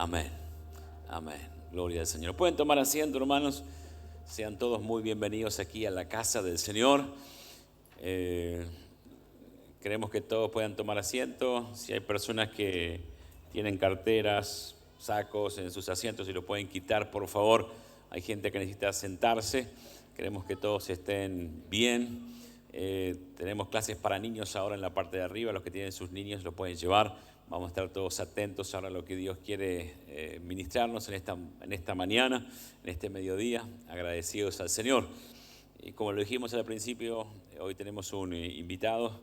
Amén. Amén. Gloria al Señor. Pueden tomar asiento, hermanos. Sean todos muy bienvenidos aquí a la casa del Señor. Queremos que todos puedan tomar asiento. Si hay personas que tienen carteras, sacos en sus asientos y lo pueden quitar, por favor. Hay gente que necesita sentarse. Queremos que todos estén bien. Tenemos clases para niños ahora en la parte de arriba. Los que tienen sus niños lo pueden llevar. Vamos a estar todos atentos ahora a lo que Dios quiere ministrarnos en esta mañana, en este mediodía, agradecidos al Señor. Y como lo dijimos al principio, hoy tenemos un invitado.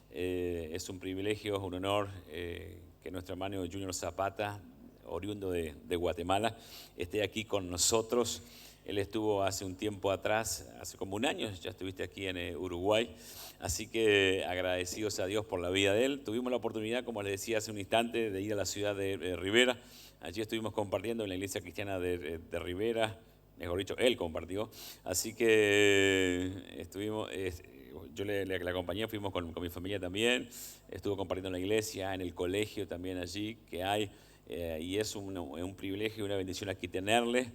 Es un privilegio, un honor que nuestro hermano Junior Zapata, oriundo de Guatemala, esté aquí con nosotros. Él estuvo hace un tiempo atrás, hace como un año, ya estuviste aquí en Uruguay, así que agradecidos a Dios por la vida de él. Tuvimos la oportunidad, como les decía hace un instante, de ir a la ciudad de Rivera. Allí estuvimos compartiendo en la iglesia cristiana de Rivera, mejor dicho, él compartió. Así que estuvimos, yo le acompañé, fuimos con mi familia también. Estuvo compartiendo en la iglesia, en el colegio también allí que hay. Y es un privilegio y una bendición aquí tenerle.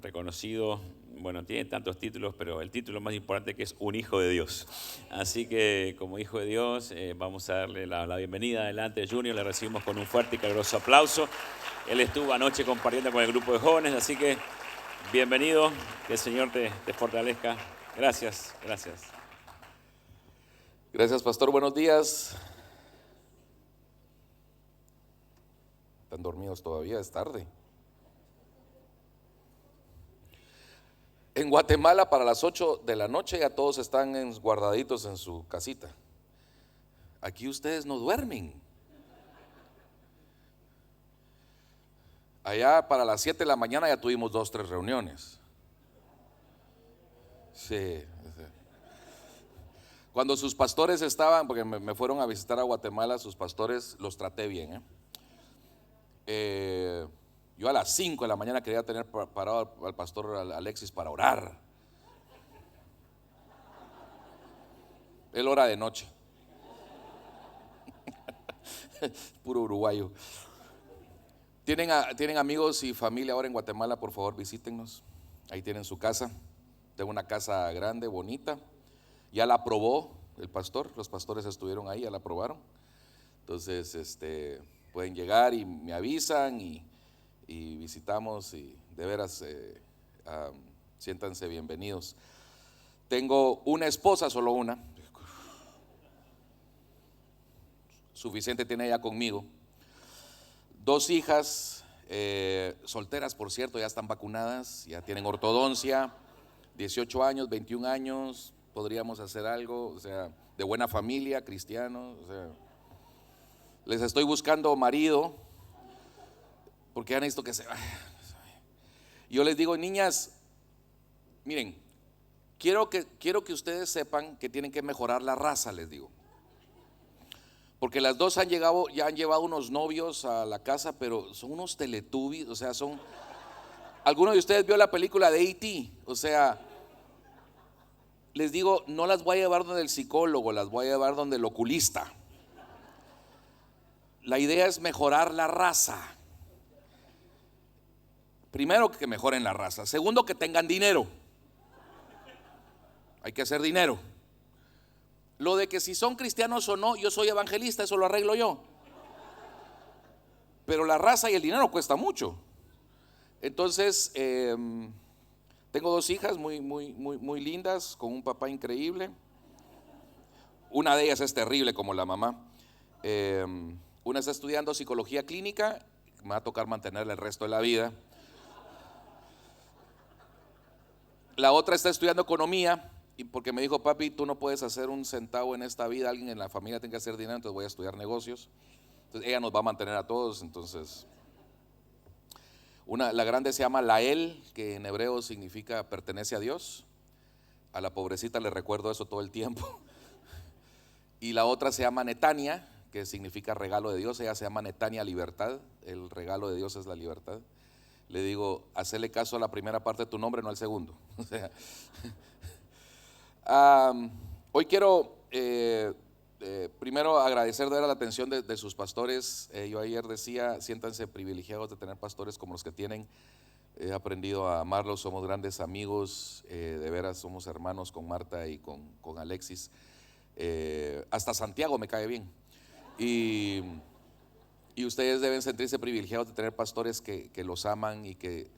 Reconocido, bueno, tiene tantos títulos, pero el título más importante que es un hijo de Dios. Así que como hijo de Dios vamos a darle la bienvenida adelante. Junior, le recibimos con un fuerte y caluroso aplauso. Él estuvo anoche compartiendo con el grupo de jóvenes, así que bienvenido, que el Señor te fortalezca. Gracias, gracias. Gracias, pastor, buenos días. ¿Están dormidos todavía? Es tarde. En Guatemala para las 8 de la noche ya todos están guardaditos en su casita. Aquí ustedes no duermen. Allá para las 7 de la mañana ya tuvimos 2, 3 reuniones. Sí. Cuando sus pastores estaban, porque me fueron a visitar a Guatemala, sus pastores los traté bien. Yo a las 5 de la mañana quería tener parado al pastor Alexis para orar. Él ora de noche. Puro uruguayo. ¿Tienen amigos y familia ahora en Guatemala? Por favor, visítennos. Ahí tienen su casa. Tengo una casa grande, bonita. Ya la aprobó el pastor. Los pastores estuvieron ahí, ya la aprobaron. Entonces, pueden llegar y me avisan y visitamos, y de veras siéntanse bienvenidos. Tengo una esposa, solo una. Suficiente tiene ella conmigo. 2 hijas, solteras por cierto, ya están vacunadas, ya tienen ortodoncia, 18 años, 21 años, podríamos hacer algo, o sea, de buena familia, cristianos, o sea. Les estoy buscando marido, porque ya necesito que se vaya. Yo les digo, niñas, miren, quiero que ustedes sepan que tienen que mejorar la raza, les digo. Porque las 2 ya han llevado unos novios a la casa, pero son unos teletubbies, o sea, son. ¿Alguno de ustedes vio la película de E.T.? O sea, les digo, no las voy a llevar donde el psicólogo, las voy a llevar donde el oculista. La idea es mejorar la raza. Primero, que mejoren la raza. Segundo, que tengan dinero. Hay que hacer dinero. Lo de que si son cristianos o no, yo soy evangelista, eso lo arreglo yo. Pero la raza y el dinero cuesta mucho. Entonces, tengo 2 hijas muy lindas, con un papá increíble. Una de ellas es terrible como la mamá. Una está estudiando psicología clínica, me va a tocar mantenerla el resto de la vida. La otra está estudiando economía, y porque me dijo, papi, tú no puedes hacer un centavo en esta vida, alguien en la familia tiene que hacer dinero, entonces voy a estudiar negocios. Entonces ella nos va a mantener a todos. Entonces, la grande se llama Lael, que en hebreo significa pertenece a Dios. A la pobrecita le recuerdo eso todo el tiempo. Y la otra se llama Netania, que significa regalo de Dios. Ella se llama Netania Libertad. El regalo de Dios es la libertad. Le digo, hacele caso a la primera parte de tu nombre, no al segundo. O sea, hoy quiero Primero agradecer de ver la atención de sus pastores. Yo ayer decía, siéntanse privilegiados de tener pastores como los que tienen. He aprendido a amarlos, somos grandes amigos, de veras somos hermanos con Marta y con Alexis. Hasta Santiago me cae bien. Y ustedes deben sentirse privilegiados de tener pastores que los aman y que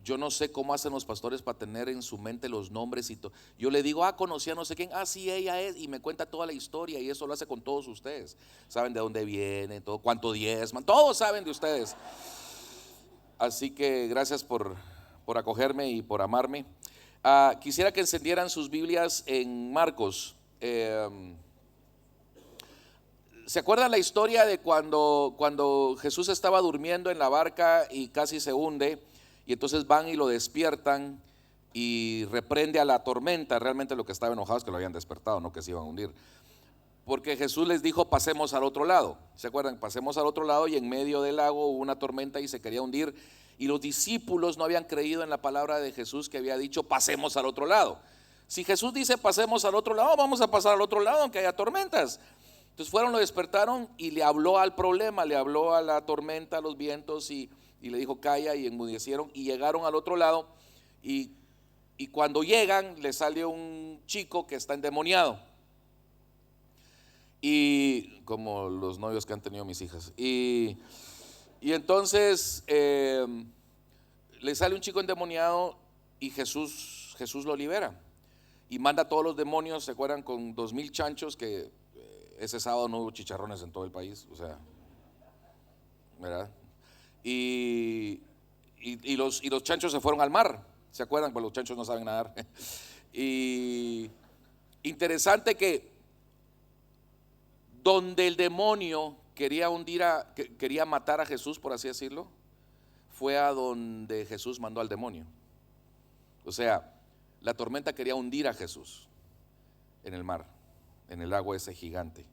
yo no sé cómo hacen los pastores para tener en su mente los nombres y todo. Yo le digo, conocí a no sé quién, sí, ella es, y me cuenta toda la historia, y eso lo hace con todos ustedes. Saben de dónde viene, todo, cuánto diezman, todos saben de ustedes. Así que gracias por acogerme y por amarme. Quisiera que encendieran sus Biblias en Marcos. ¿Se acuerdan la historia de cuando Jesús estaba durmiendo en la barca y casi se hunde? Y entonces van y lo despiertan y reprende a la tormenta. Realmente lo que estaba enojado es que lo habían despertado, no que se iban a hundir. Porque Jesús les dijo, pasemos al otro lado. ¿Se acuerdan? Pasemos al otro lado, y en medio del lago hubo una tormenta y se quería hundir. Y los discípulos no habían creído en la palabra de Jesús que había dicho, pasemos al otro lado. Si Jesús dice, pasemos al otro lado, vamos a pasar al otro lado aunque haya tormentas. Entonces fueron, lo despertaron y le habló al problema, le habló a la tormenta, a los vientos, y le dijo, calla, y enmudecieron y llegaron al otro lado. Y cuando llegan, le sale un chico que está endemoniado. Y como los novios que han tenido mis hijas. Y entonces le sale un chico endemoniado y Jesús lo libera. Y manda a todos los demonios, ¿se acuerdan? Con 2,000 chanchos, que ese sábado no hubo chicharrones en todo el país, o sea, ¿verdad? Y los chanchos se fueron al mar, ¿se acuerdan? Pues los chanchos no saben nadar. Y interesante que donde el demonio quería quería matar a Jesús, por así decirlo, fue a donde Jesús mandó al demonio. O sea, la tormenta quería hundir a Jesús en el mar, en el lago ese gigante,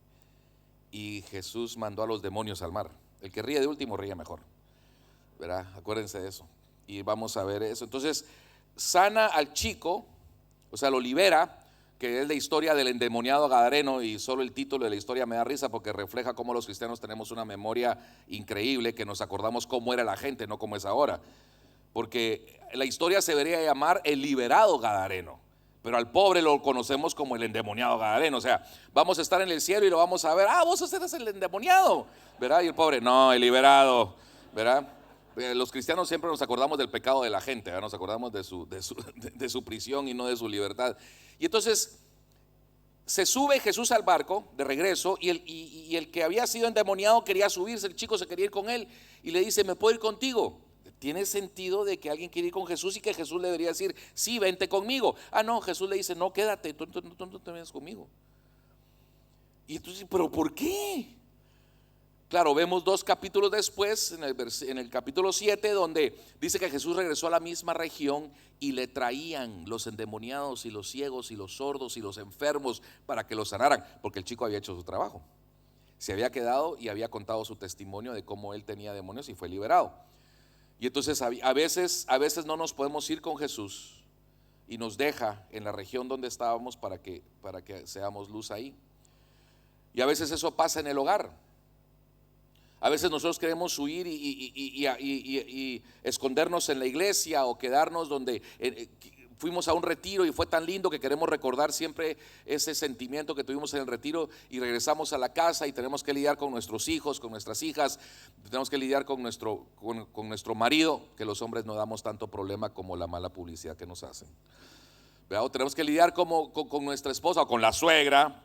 y Jesús mandó a los demonios al mar. El que ríe de último ríe mejor, ¿verdad? Acuérdense de eso. Y vamos a ver eso. Entonces sana al chico, o sea, lo libera, que es la historia del endemoniado gadareno, y solo el título de la historia me da risa porque refleja cómo los cristianos tenemos una memoria increíble, que nos acordamos cómo era la gente, no cómo es ahora. Porque la historia se debería llamar el liberado gadareno, pero al pobre lo conocemos como el endemoniado gadareno. O sea, vamos a estar en el cielo y lo vamos a ver, vos eres el endemoniado, ¿verdad? Y el pobre, no, el liberado, ¿verdad? Los cristianos siempre nos acordamos del pecado de la gente, ¿verdad? Nos acordamos de su prisión y no de su libertad. Y entonces se sube Jesús al barco de regreso, y el que había sido endemoniado quería subirse, el chico se quería ir con él, y le dice, ¿me puedo ir contigo? Tiene sentido de que alguien quiere ir con Jesús y que Jesús le debería decir, sí, vente conmigo. No, Jesús le dice, no, quédate, tú no te vienes conmigo. Y entonces, ¿pero por qué? Claro, vemos 2 capítulos después, en el capítulo 7, donde dice que Jesús regresó a la misma región y le traían los endemoniados y los ciegos y los sordos y los enfermos para que los sanaran, porque el chico había hecho su trabajo. Se había quedado y había contado su testimonio de cómo él tenía demonios y fue liberado. Y entonces a veces no nos podemos ir con Jesús y nos deja en la región donde estábamos para que seamos luz ahí. Y a veces eso pasa en el hogar. A veces nosotros queremos huir y escondernos en la iglesia, o quedarnos donde fuimos a un retiro y fue tan lindo que queremos recordar siempre ese sentimiento que tuvimos en el retiro, y regresamos a la casa y tenemos que lidiar con nuestros hijos, con nuestras hijas, tenemos que lidiar con nuestro marido, que los hombres no damos tanto problema como la mala publicidad que nos hacen, ¿verdad? O tenemos que lidiar con nuestra esposa o con la suegra,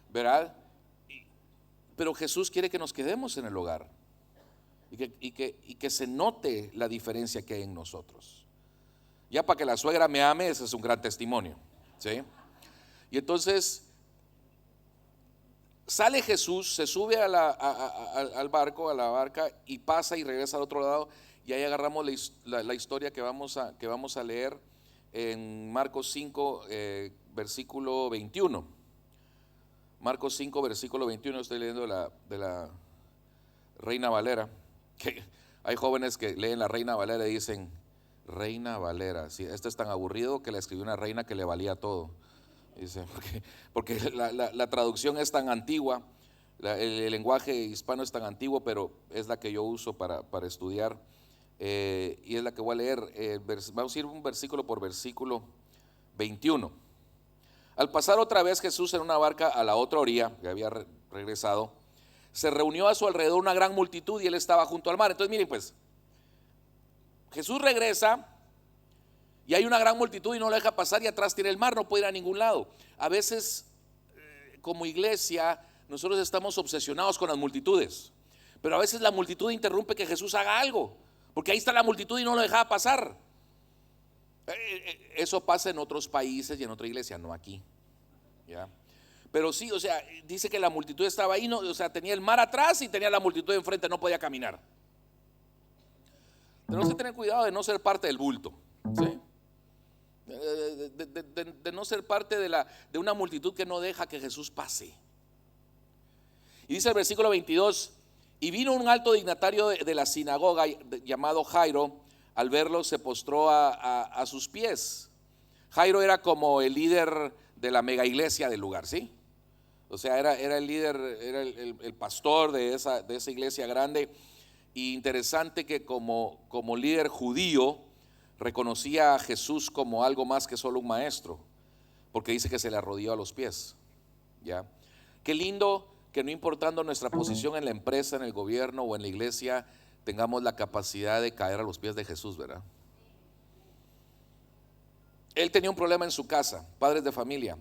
¿verdad? Pero Jesús quiere que nos quedemos en el hogar y que se note la diferencia que hay en nosotros. Ya para que la suegra me ame, ese es un gran testimonio, ¿sí? Y entonces sale Jesús, se sube al barco, a la barca, y pasa y regresa al otro lado. Y ahí agarramos la historia que vamos a leer en Marcos 5, versículo 21. Marcos 5, versículo 21, estoy leyendo de la Reina Valera, que hay jóvenes que leen la Reina Valera y dicen, Reina Valera, sí, esto es tan aburrido que la escribió una reina que le valía todo. Dice, porque la traducción es tan antigua, el lenguaje hispano es tan antiguo, pero es la que yo uso para estudiar, y es la que voy a leer. Vamos a ir un versículo por versículo. 21. Al pasar otra vez Jesús en una barca a la otra orilla, que había regresado, se reunió a su alrededor una gran multitud y él estaba junto al mar. Entonces miren pues, Jesús regresa y hay una gran multitud y no lo deja pasar, y atrás tiene el mar, no puede ir a ningún lado. A veces como iglesia nosotros estamos obsesionados con las multitudes, pero a veces la multitud interrumpe que Jesús haga algo, porque ahí está la multitud y no lo deja pasar. Eso pasa en otros países y en otra iglesia, no aquí, ¿ya? Pero sí, o sea, dice que la multitud estaba ahí, no, o sea, tenía el mar atrás y tenía la multitud enfrente, no podía caminar. Tenemos que tener cuidado de no ser parte del bulto, ¿sí? De no ser parte de una multitud que no deja que Jesús pase. Y dice el versículo 22: y vino un alto dignatario de la sinagoga llamado Jairo. Al verlo se postró a sus pies. Jairo era como el líder de la mega iglesia del lugar, ¿sí? O sea, era el líder, era el pastor de esa iglesia grande. Y interesante que como líder judío reconocía a Jesús como algo más que solo un maestro, porque dice que se le arrodilló a los pies, ¿ya? Qué lindo que no importando nuestra posición en la empresa, en el gobierno o en la iglesia, tengamos la capacidad de caer a los pies de Jesús, ¿verdad? Él tenía un problema en su casa, padres de familia.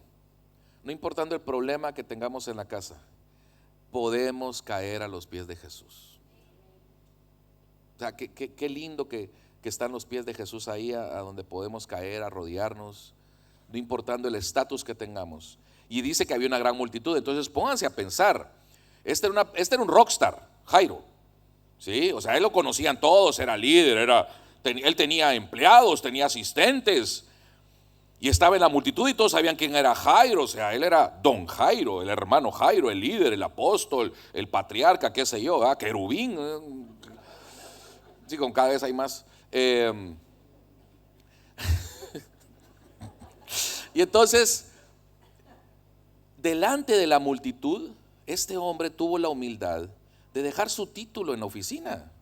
No importando el problema que tengamos en la casa, podemos caer a los pies de Jesús. O sea, qué lindo que están los pies de Jesús ahí, a donde podemos caer, arrodillarnos, no importando el estatus que tengamos. Y dice que había una gran multitud. Entonces pónganse a pensar, este era un rockstar, Jairo, ¿sí? O sea, él lo conocían todos, era líder, él tenía empleados, tenía asistentes, y estaba en la multitud y todos sabían quién era Jairo. O sea, él era don Jairo, el hermano Jairo, el líder, el apóstol, el patriarca, qué sé yo, querubín. Sí, con cada vez hay más. Y entonces, delante de la multitud, este hombre tuvo la humildad de dejar su título en la oficina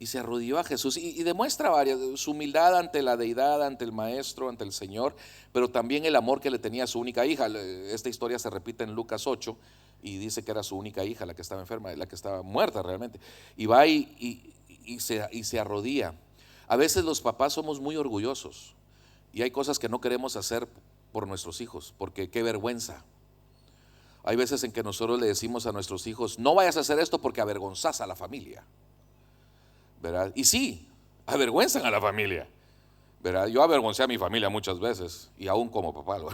y se arrodilló a Jesús y demuestra su humildad ante la deidad, ante el maestro, ante el Señor, pero también el amor que le tenía a su única hija. Esta historia se repite en Lucas 8 y dice que era su única hija la que estaba enferma, la que estaba muerta realmente, y va y se arrodilla. A veces los papás somos muy orgullosos y hay cosas que no queremos hacer por nuestros hijos, porque qué vergüenza. Hay veces en que nosotros le decimos a nuestros hijos: no vayas a hacer esto porque avergonzás a la familia, ¿verdad? Y sí, avergüenzan a la familia, ¿verdad? Yo avergoncé a mi familia muchas veces, y aún como papá lo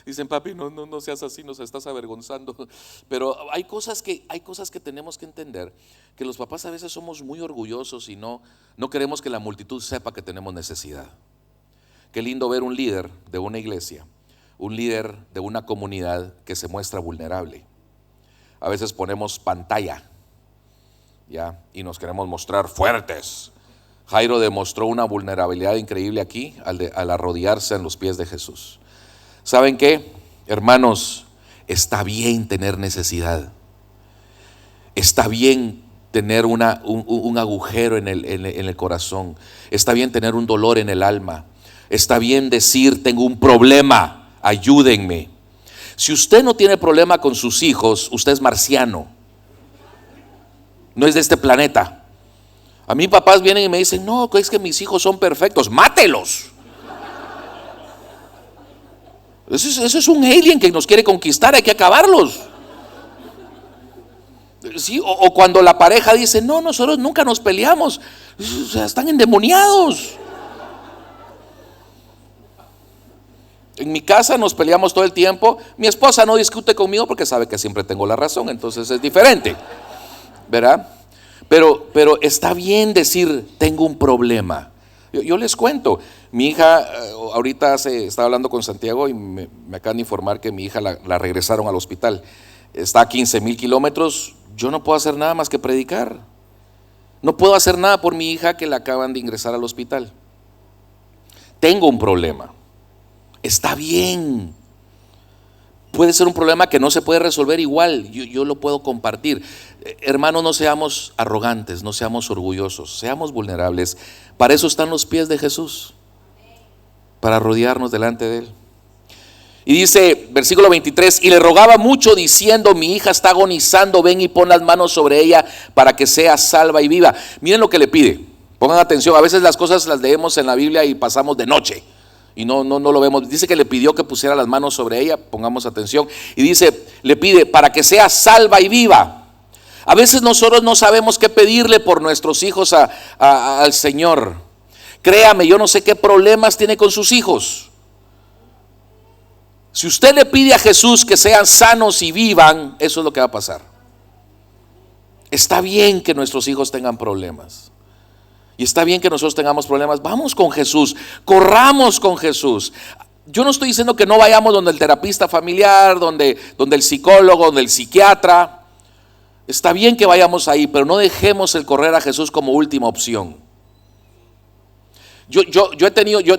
dicen: papi, no seas así, nos estás avergonzando. Pero hay cosas que tenemos que entender, que los papás a veces somos muy orgullosos y no queremos que la multitud sepa que tenemos necesidad. Qué lindo ver un líder de una iglesia, un líder de una comunidad que se muestra vulnerable. A veces ponemos pantalla, ¿ya? Y nos queremos mostrar fuertes. Jairo demostró una vulnerabilidad increíble aquí al arrodillarse en los pies de Jesús. ¿Saben qué, hermanos? Está bien tener necesidad. Está bien tener un agujero en el corazón. Está bien tener un dolor en el alma. Está bien decir: tengo un problema, ayúdenme. Si usted no tiene problema con sus hijos, usted es marciano, no es de este planeta. A mí papás vienen y me dicen: no, es que mis hijos son perfectos. ¡Mátelos! Eso es un alien que nos quiere conquistar, hay que acabarlos. Sí, o cuando la pareja dice: no, nosotros nunca nos peleamos. O sea, están endemoniados. En mi casa nos peleamos todo el tiempo. Mi esposa no discute conmigo porque sabe que siempre tengo la razón, entonces es diferente, ¿verdad? Pero está bien decir: tengo un problema. Yo les cuento, mi hija ahorita estaba hablando con Santiago y me acaban de informar que mi hija la regresaron al hospital. Está a 15,000 kilómetros. Yo no puedo hacer nada más que predicar. No puedo hacer nada por mi hija que la acaban de ingresar al hospital. Tengo un problema. Está bien. Puede ser un problema que no se puede resolver igual, yo lo puedo compartir. Hermanos, no seamos arrogantes, no seamos orgullosos, seamos vulnerables. Para eso están los pies de Jesús, para rodearnos delante de Él. Y dice, versículo 23, y le rogaba mucho diciendo, mi hija está agonizando, ven y pon las manos sobre ella para que sea salva y viva. Miren lo que le pide, pongan atención, a veces las cosas las leemos en la Biblia y pasamos de noche y no lo vemos. Dice que le pidió que pusiera las manos sobre ella, pongamos atención, y dice, le pide para que sea salva y viva. A veces nosotros no sabemos qué pedirle por nuestros hijos al Señor. Créame, yo no sé qué problemas tiene con sus hijos. Si usted le pide a Jesús que sean sanos y vivan, eso es lo que va a pasar. Está bien que nuestros hijos tengan problemas. Y está bien que nosotros tengamos problemas. Vamos con Jesús, corramos con Jesús. Yo no estoy diciendo que no vayamos donde el terapista familiar, donde el psicólogo, donde el psiquiatra. Está bien que vayamos ahí, pero no dejemos el correr a Jesús como última opción. Yo he tenido, yo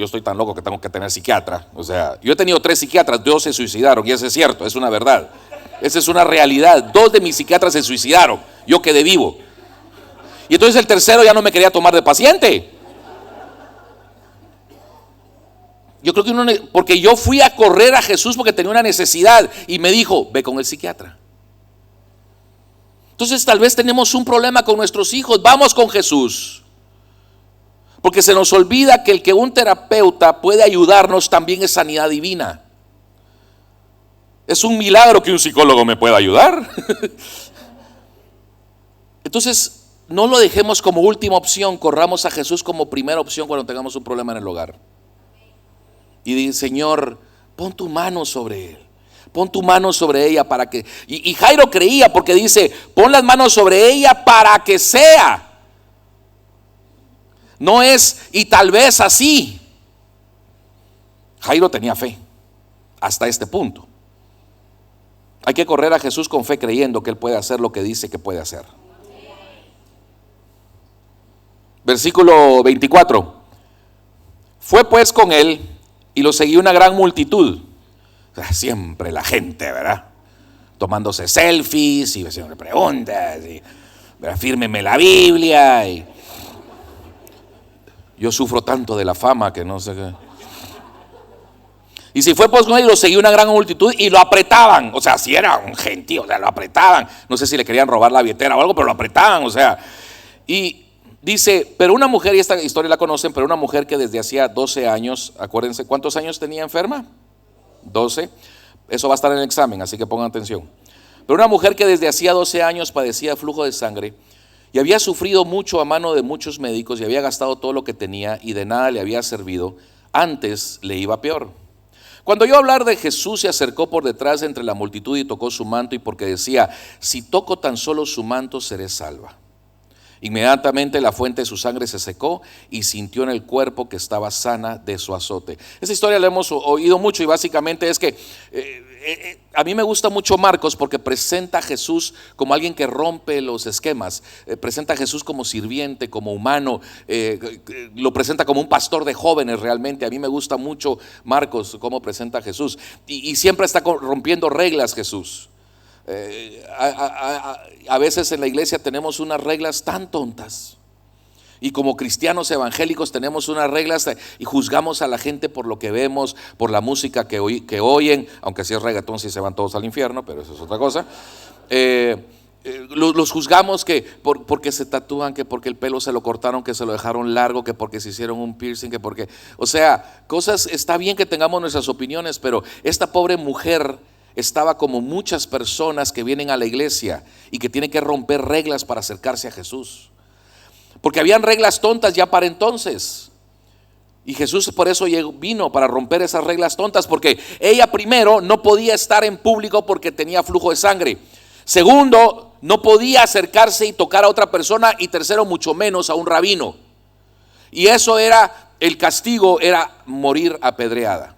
estoy tan loco que tengo que tener psiquiatra. O sea, yo he tenido 3 psiquiatras, 2 se suicidaron, y eso es cierto, es una verdad. Esa es una realidad. 2 de mis psiquiatras se suicidaron, yo quedé vivo. Y entonces el tercero ya no me quería tomar de paciente. Yo creo que porque yo fui a correr a Jesús porque tenía una necesidad y me dijo, ve con el psiquiatra. Entonces tal vez tenemos un problema con nuestros hijos, vamos con Jesús. Porque se nos olvida que el que un terapeuta puede ayudarnos también es sanidad divina. Es un milagro que un psicólogo me pueda ayudar. Entonces, no lo dejemos como última opción, corramos a Jesús como primera opción cuando tengamos un problema en el hogar. Y dice, Señor, pon tu mano sobre él, pon tu mano sobre ella para que... Y Jairo creía porque dice, pon las manos sobre ella para que sea. No es, y tal vez así. Jairo tenía fe hasta este punto. Hay que correr a Jesús con fe creyendo que Él puede hacer lo que dice que puede hacer. Versículo 24. Fue pues con él y lo seguía una gran multitud. Siempre la gente, ¿verdad? Tomándose selfies y haciendo preguntas y, ¿verdad? Fírmeme la Biblia y... Yo sufro tanto de la fama que no sé qué. Y si fue pues con él, lo seguía una gran multitud y lo apretaban. O sea, si era un gentío, o sea, lo apretaban. No sé si le querían robar la billetera o algo, pero lo apretaban, o sea. Y dice, pero una mujer, y esta historia la conocen, pero una mujer que desde hacía 12 años, acuérdense, ¿cuántos años tenía enferma? 12. Eso va a estar en el examen, así que pongan atención. Pero una mujer que desde hacía 12 años padecía flujo de sangre y había sufrido mucho a mano de muchos médicos y había gastado todo lo que tenía y de nada le había servido, antes le iba peor. Cuando oyó hablar de Jesús, se acercó por detrás entre la multitud y tocó su manto, y porque decía, si toco tan solo su manto, seré salva. Inmediatamente la fuente de su sangre se secó y sintió en el cuerpo que estaba sana de su azote. Esa historia la hemos oído mucho y básicamente es que a mí me gusta mucho Marcos porque presenta a Jesús como alguien que rompe los esquemas, presenta a Jesús como sirviente, como humano, lo presenta como un pastor de jóvenes realmente. A mí me gusta mucho Marcos cómo presenta a Jesús y siempre está rompiendo reglas Jesús. A veces en la iglesia tenemos unas reglas tan tontas y como cristianos evangélicos tenemos unas reglas y juzgamos a la gente por lo que vemos, por la música que oyen, aunque si es reggaetón si se van todos al infierno, pero eso es otra cosa. Los juzgamos que porque se tatúan, que porque el pelo se lo cortaron, que se lo dejaron largo, que porque se hicieron un piercing, que porque, o sea, cosas, está bien que tengamos nuestras opiniones, pero esta pobre mujer estaba como muchas personas que vienen a la iglesia y que tienen que romper reglas para acercarse a Jesús, porque habían reglas tontas ya para entonces, y Jesús por eso vino para romper esas reglas tontas, porque ella primero no podía estar en público porque tenía flujo de sangre, segundo no podía acercarse y tocar a otra persona, y tercero mucho menos a un rabino, y eso era el castigo, era morir apedreada.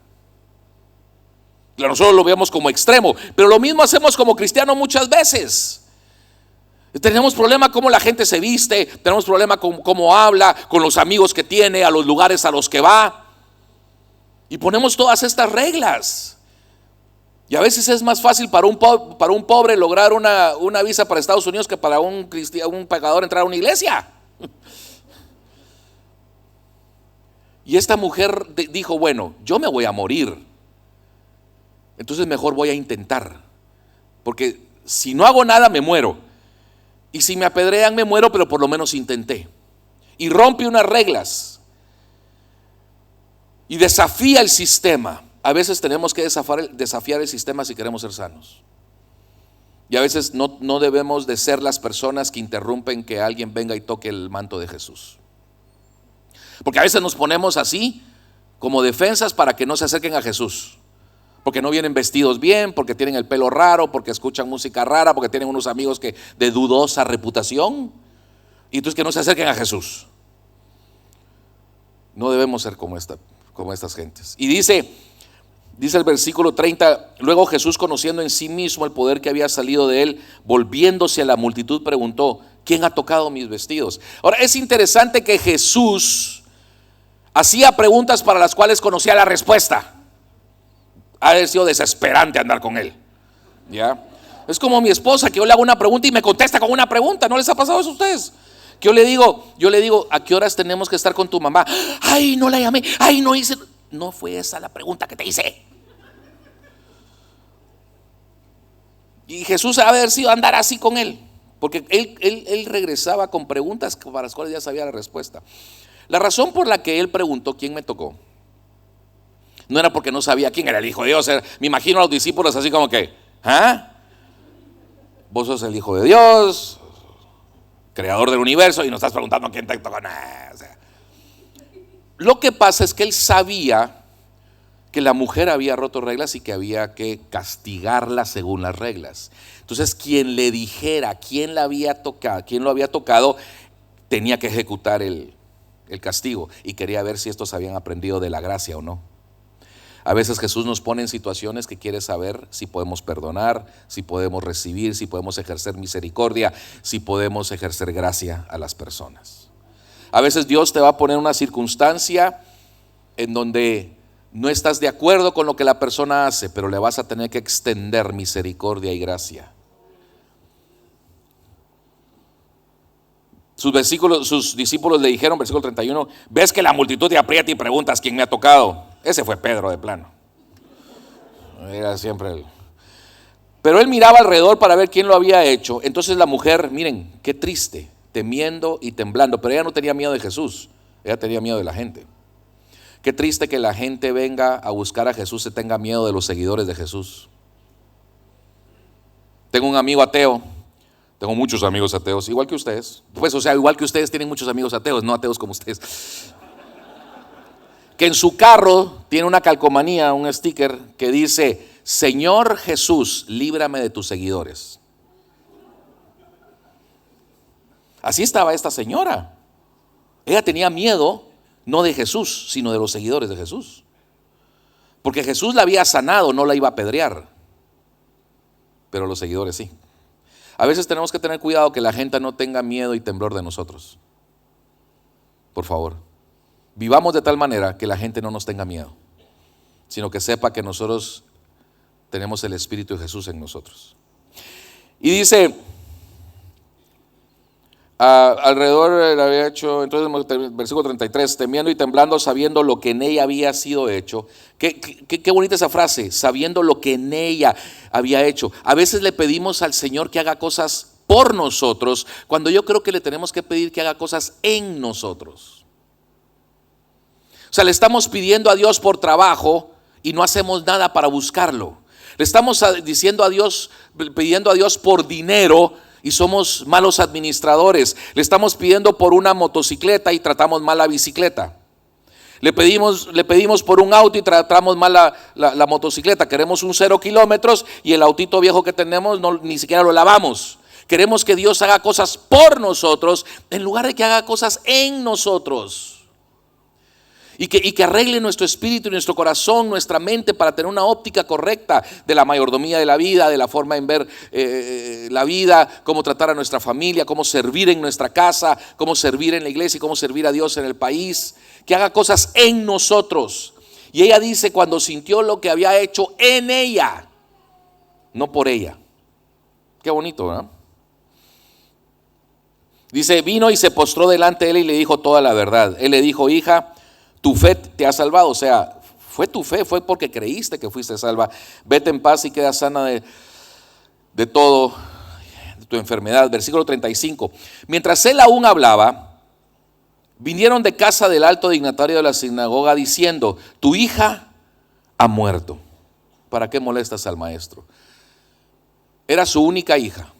Nosotros lo vemos como extremo, pero lo mismo hacemos como cristianos muchas veces. Tenemos problema cómo la gente se viste, tenemos problema con cómo habla, con los amigos que tiene, a los lugares a los que va. Y ponemos todas estas reglas. Y a veces es más fácil para un pobre lograr una visa para Estados Unidos que para un pecador entrar a una iglesia. Y esta mujer dijo, bueno, yo me voy a morir, entonces mejor voy a intentar, porque si no hago nada me muero, y si me apedrean me muero, pero por lo menos intenté. Y rompe unas reglas y desafía el sistema. A veces tenemos que desafiar el sistema si queremos ser sanos. Y a veces no debemos de ser las personas que interrumpen que alguien venga y toque el manto de Jesús. Porque a veces nos ponemos así como defensas para que no se acerquen a Jesús. Porque no vienen vestidos bien, porque tienen el pelo raro, porque escuchan música rara, porque tienen unos amigos de dudosa reputación. Y entonces que no se acerquen a Jesús. No debemos ser como estas gentes. Y dice el versículo 30, luego Jesús, conociendo en sí mismo el poder que había salido de él, volviéndose a la multitud, preguntó, ¿quién ha tocado mis vestidos? Ahora es interesante que Jesús hacía preguntas para las cuales conocía la respuesta. Ha sido desesperante andar con él. ¿Ya? Es como mi esposa, que yo le hago una pregunta y me contesta con una pregunta. ¿No les ha pasado eso a ustedes? Que yo le digo, ¿a qué horas tenemos que estar con tu mamá? Ay, no la llamé, ay, no hice. No fue esa la pregunta que te hice. Y Jesús ha de haber sido andar así con él, porque él regresaba con preguntas para las cuales ya sabía la respuesta. La razón por la que él preguntó quién me tocó no era porque no sabía quién era el Hijo de Dios. Me imagino a los discípulos así como que, vos sos el Hijo de Dios, creador del universo, y nos estás preguntando quién te tocó. Lo que pasa es que él sabía que la mujer había roto reglas y que había que castigarla según las reglas. Entonces quien le dijera quién lo había tocado, tenía que ejecutar el castigo, y quería ver si estos habían aprendido de la gracia o no. A veces Jesús nos pone en situaciones que quiere saber si podemos perdonar, si podemos recibir, si podemos ejercer misericordia, si podemos ejercer gracia a las personas. A veces Dios te va a poner una circunstancia en donde no estás de acuerdo con lo que la persona hace, pero le vas a tener que extender misericordia y gracia. Sus discípulos le dijeron, versículo 31, ves que la multitud te aprieta y preguntas quién me ha tocado. Ese fue Pedro de plano. Era siempre él. Pero él miraba alrededor para ver quién lo había hecho. Entonces la mujer, miren, qué triste, temiendo y temblando. Pero ella no tenía miedo de Jesús, ella tenía miedo de la gente. Qué triste que la gente venga a buscar a Jesús y tenga miedo de los seguidores de Jesús. Tengo un amigo ateo. Tengo muchos amigos ateos, igual que ustedes. Pues, igual que ustedes tienen muchos amigos ateos, no ateos como ustedes. Que en su carro tiene una calcomanía, un sticker que dice, Señor Jesús, líbrame de tus seguidores. Así estaba esta señora. Ella tenía miedo, no de Jesús, sino de los seguidores de Jesús. Porque Jesús la había sanado, no la iba a apedrear. Pero los seguidores sí. A veces tenemos que tener cuidado que la gente no tenga miedo y temblor de nosotros. Por favor, vivamos de tal manera que la gente no nos tenga miedo, sino que sepa que nosotros tenemos el Espíritu de Jesús en nosotros. Y dice, alrededor le había hecho, entonces versículo 33, temiendo y temblando, sabiendo lo que en ella había sido hecho. Qué bonita esa frase, sabiendo lo que en ella había hecho. A veces le pedimos al Señor que haga cosas por nosotros, cuando yo creo que le tenemos que pedir que haga cosas en nosotros. O sea, le estamos pidiendo a Dios por trabajo y no hacemos nada para buscarlo. Le estamos pidiendo a Dios por dinero y somos malos administradores. Le estamos pidiendo por una motocicleta y tratamos mal la bicicleta. Le pedimos por un auto y tratamos mal la motocicleta. Queremos un 0 kilómetros y el autito viejo que tenemos ni siquiera lo lavamos. Queremos que Dios haga cosas por nosotros en lugar de que haga cosas en nosotros. Y que arregle nuestro espíritu y nuestro corazón, nuestra mente, para tener una óptica correcta de la mayordomía de la vida, de la forma en ver la vida, cómo tratar a nuestra familia, cómo servir en nuestra casa, cómo servir en la iglesia y cómo servir a Dios en el país. Que haga cosas en nosotros. Y ella dice cuando sintió lo que había hecho en ella, no por ella. Qué bonito, ¿verdad? Dice, vino y se postró delante de él y le dijo toda la verdad. Él le dijo, hija, tu fe te ha salvado. O sea, fue tu fe, fue porque creíste que fuiste salva. Vete en paz y queda sana de todo, de tu enfermedad. Versículo 35. Mientras él aún hablaba, vinieron de casa del alto dignatario de la sinagoga diciendo, tu hija ha muerto. ¿Para qué molestas al maestro? Era su única hija.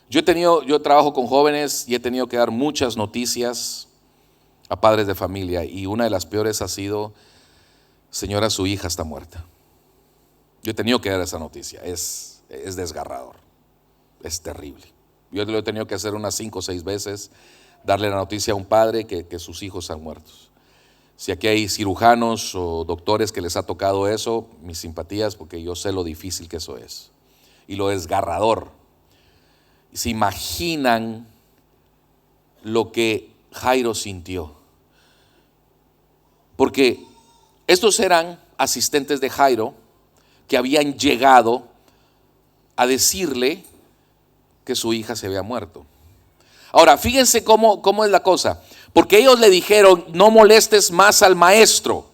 Yo trabajo con jóvenes y he tenido que dar muchas noticias a padres de familia, y una de las peores ha sido, señora, su hija está muerta. Yo he tenido que dar esa noticia, es desgarrador, es terrible. Yo lo he tenido que hacer unas 5 o 6 veces, darle la noticia a un padre que sus hijos han muerto. Si aquí hay cirujanos o doctores que les ha tocado eso, mis simpatías, porque yo sé lo difícil que eso es y lo desgarrador. Se imaginan lo que Jairo sintió, porque estos eran asistentes de Jairo que habían llegado a decirle que su hija se había muerto. Ahora, fíjense cómo es la cosa, porque ellos le dijeron, no molestes más al maestro.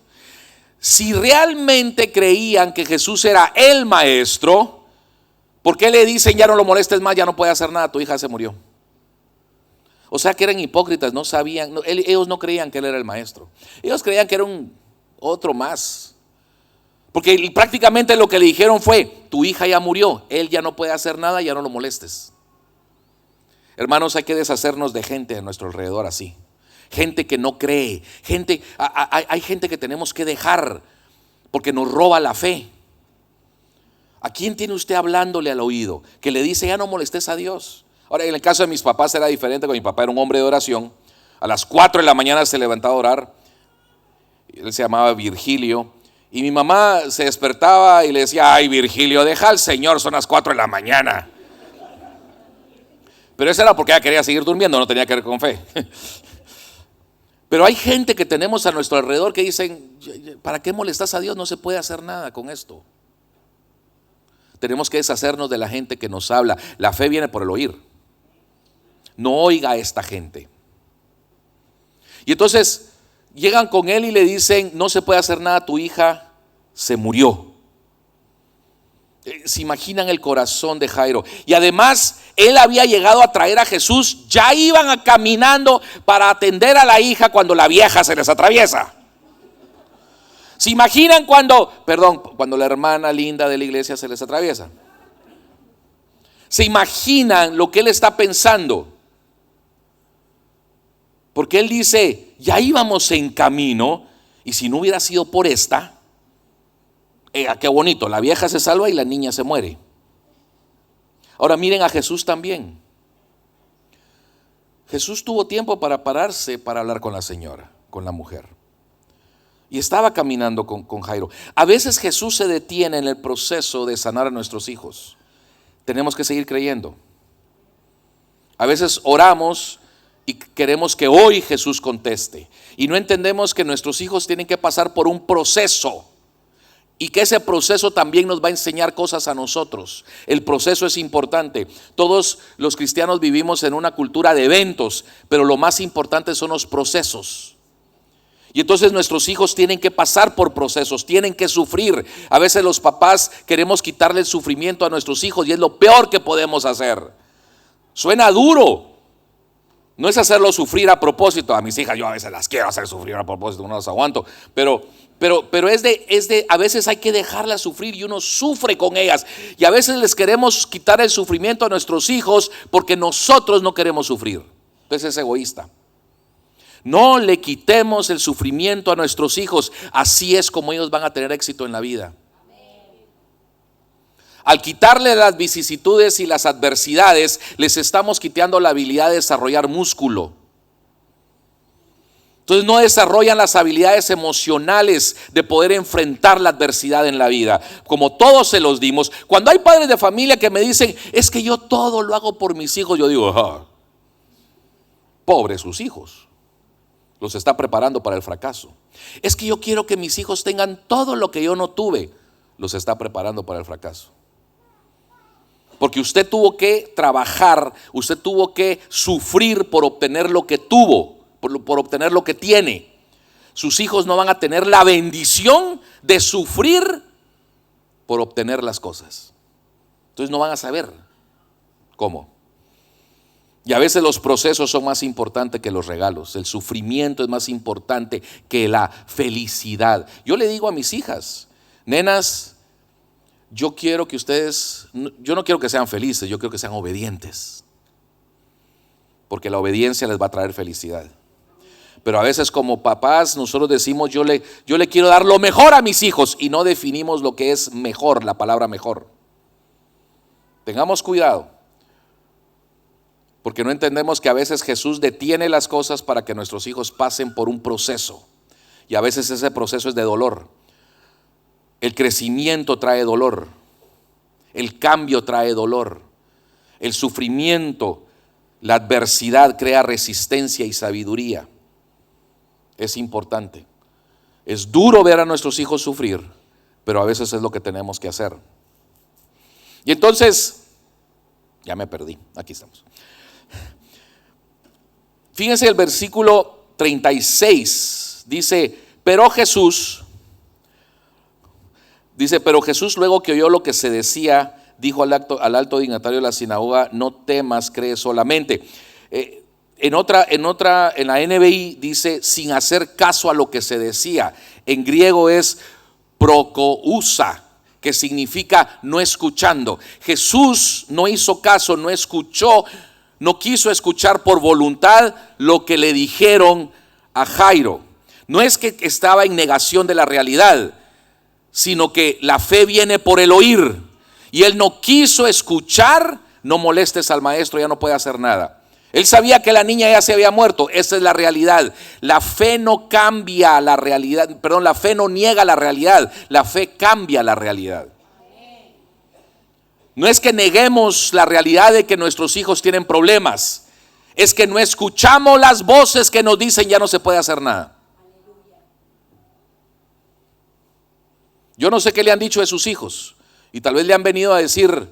Si realmente creían que Jesús era el maestro, ¿por qué le dicen, ya no lo molestes más, ya no puede hacer nada, tu hija se murió? O sea que eran hipócritas, no sabían, ellos no creían que él era el maestro. Ellos creían que era otro más. Porque prácticamente lo que le dijeron fue, tu hija ya murió, él ya no puede hacer nada, ya no lo molestes. Hermanos, hay que deshacernos de gente a nuestro alrededor así. Gente que no cree, hay gente que tenemos que dejar porque nos roba la fe. ¿A quién tiene usted hablándole al oído? Que le dice, ya no molestes a Dios. Ahora, en el caso de mis papás era diferente, porque mi papá era un hombre de oración. A las 4 de la mañana se levantaba a orar. Él se llamaba Virgilio. Y mi mamá se despertaba y le decía, ay Virgilio, deja al Señor, son las 4 de la mañana. Pero eso era porque ella quería seguir durmiendo, no tenía que ver con fe. Pero hay gente que tenemos a nuestro alrededor que dicen, ¿para qué molestas a Dios? No se puede hacer nada con esto. Tenemos que deshacernos de la gente que nos habla. La fe viene por el oír. No oiga a esta gente. Y entonces llegan con él y le dicen, no se puede hacer nada, tu hija se murió. Se imaginan el corazón de Jairo. Y además él había llegado a traer a Jesús. Ya iban caminando para atender a la hija cuando la vieja se les atraviesa. ¿Se imaginan cuando la hermana linda de la iglesia se les atraviesa? ¿Se imaginan lo que él está pensando? Porque él dice, ya íbamos en camino, y si no hubiera sido por esta, qué bonito, la vieja se salva y la niña se muere. Ahora miren a Jesús también. Jesús tuvo tiempo para pararse para hablar con la señora, con la mujer. Y estaba caminando con Jairo. A veces Jesús se detiene en el proceso de sanar a nuestros hijos. Tenemos que seguir creyendo. A veces oramos y queremos que hoy Jesús conteste. Y no entendemos que nuestros hijos tienen que pasar por un proceso. Y que ese proceso también nos va a enseñar cosas a nosotros. El proceso es importante. Todos los cristianos vivimos en una cultura de eventos, pero lo más importante son los procesos. Y entonces nuestros hijos tienen que pasar por procesos, tienen que sufrir. A veces los papás queremos quitarle el sufrimiento a nuestros hijos y es lo peor que podemos hacer. Suena duro. No es hacerlo sufrir a propósito. A mis hijas yo a veces las quiero hacer sufrir a propósito, no las aguanto. Pero a veces hay que dejarlas sufrir y uno sufre con ellas. Y a veces les queremos quitar el sufrimiento a nuestros hijos porque nosotros no queremos sufrir. Entonces es egoísta. No le quitemos el sufrimiento a nuestros hijos. Así es como ellos van a tener éxito en la vida. Al quitarle las vicisitudes y las adversidades, les estamos quitando la habilidad de desarrollar músculo. Entonces no desarrollan las habilidades emocionales de poder enfrentar la adversidad en la vida, como todos se los dimos. Cuando hay padres de familia que me dicen, es que yo todo lo hago por mis hijos, yo digo, pobres sus hijos. Los está preparando para el fracaso. Es que yo quiero que mis hijos tengan todo lo que yo no tuve. Los está preparando para el fracaso. Porque usted tuvo que trabajar, usted tuvo que sufrir por obtener lo que tuvo, por obtener lo que tiene. Sus hijos no van a tener la bendición de sufrir por obtener las cosas. Entonces no van a saber cómo. Y a veces los procesos son más importantes que los regalos. El sufrimiento es más importante que la felicidad. Yo le digo a mis hijas, nenas, yo quiero que ustedes, yo no quiero que sean felices, yo quiero que sean obedientes. Porque la obediencia les va a traer felicidad. Pero a veces como papás nosotros decimos, yo le quiero dar lo mejor a mis hijos y no definimos lo que es mejor, la palabra mejor. Tengamos cuidado. Porque no entendemos que a veces Jesús detiene las cosas para que nuestros hijos pasen por un proceso. Y a veces ese proceso es de dolor. El crecimiento trae dolor. El cambio trae dolor. El sufrimiento, la adversidad crea resistencia y sabiduría. Es importante. Es duro ver a nuestros hijos sufrir, pero a veces es lo que tenemos que hacer. Y entonces, ya me perdí, aquí estamos. Fíjense el versículo 36, dice, pero Jesús luego que oyó lo que se decía, dijo al alto dignatario de la sinagoga, no temas, cree solamente. En la NBI dice, sin hacer caso a lo que se decía. En griego es prokousa, que significa no escuchando. Jesús no hizo caso, no escuchó, no quiso escuchar por voluntad lo que le dijeron a Jairo. No es que estaba en negación de la realidad, sino que la fe viene por el oír. Y él no quiso escuchar, no molestes al maestro, ya no puede hacer nada. Él sabía que la niña ya se había muerto, esa es la realidad. La fe no cambia la realidad, perdón, la fe no niega la realidad, la fe cambia la realidad. No es que neguemos la realidad de que nuestros hijos tienen problemas, es que no escuchamos las voces que nos dicen ya no se puede hacer nada. Yo no sé qué le han dicho de sus hijos y tal vez le han venido a decir,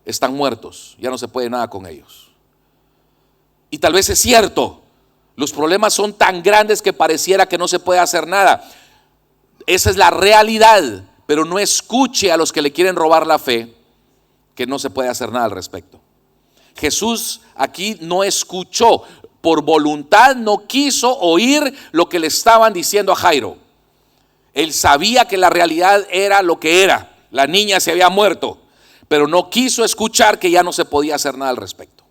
están muertos, ya no se puede nada con ellos. Y tal vez es cierto, los problemas son tan grandes que pareciera que no se puede hacer nada. Esa es la realidad, pero no escuche a los que le quieren robar la fe, que no se puede hacer nada al respecto. Jesús aquí no escuchó, por voluntad no quiso oír lo que le estaban diciendo a Jairo. Él sabía que la realidad era lo que era, la niña se había muerto, pero no quiso escuchar que ya no se podía hacer nada al respecto.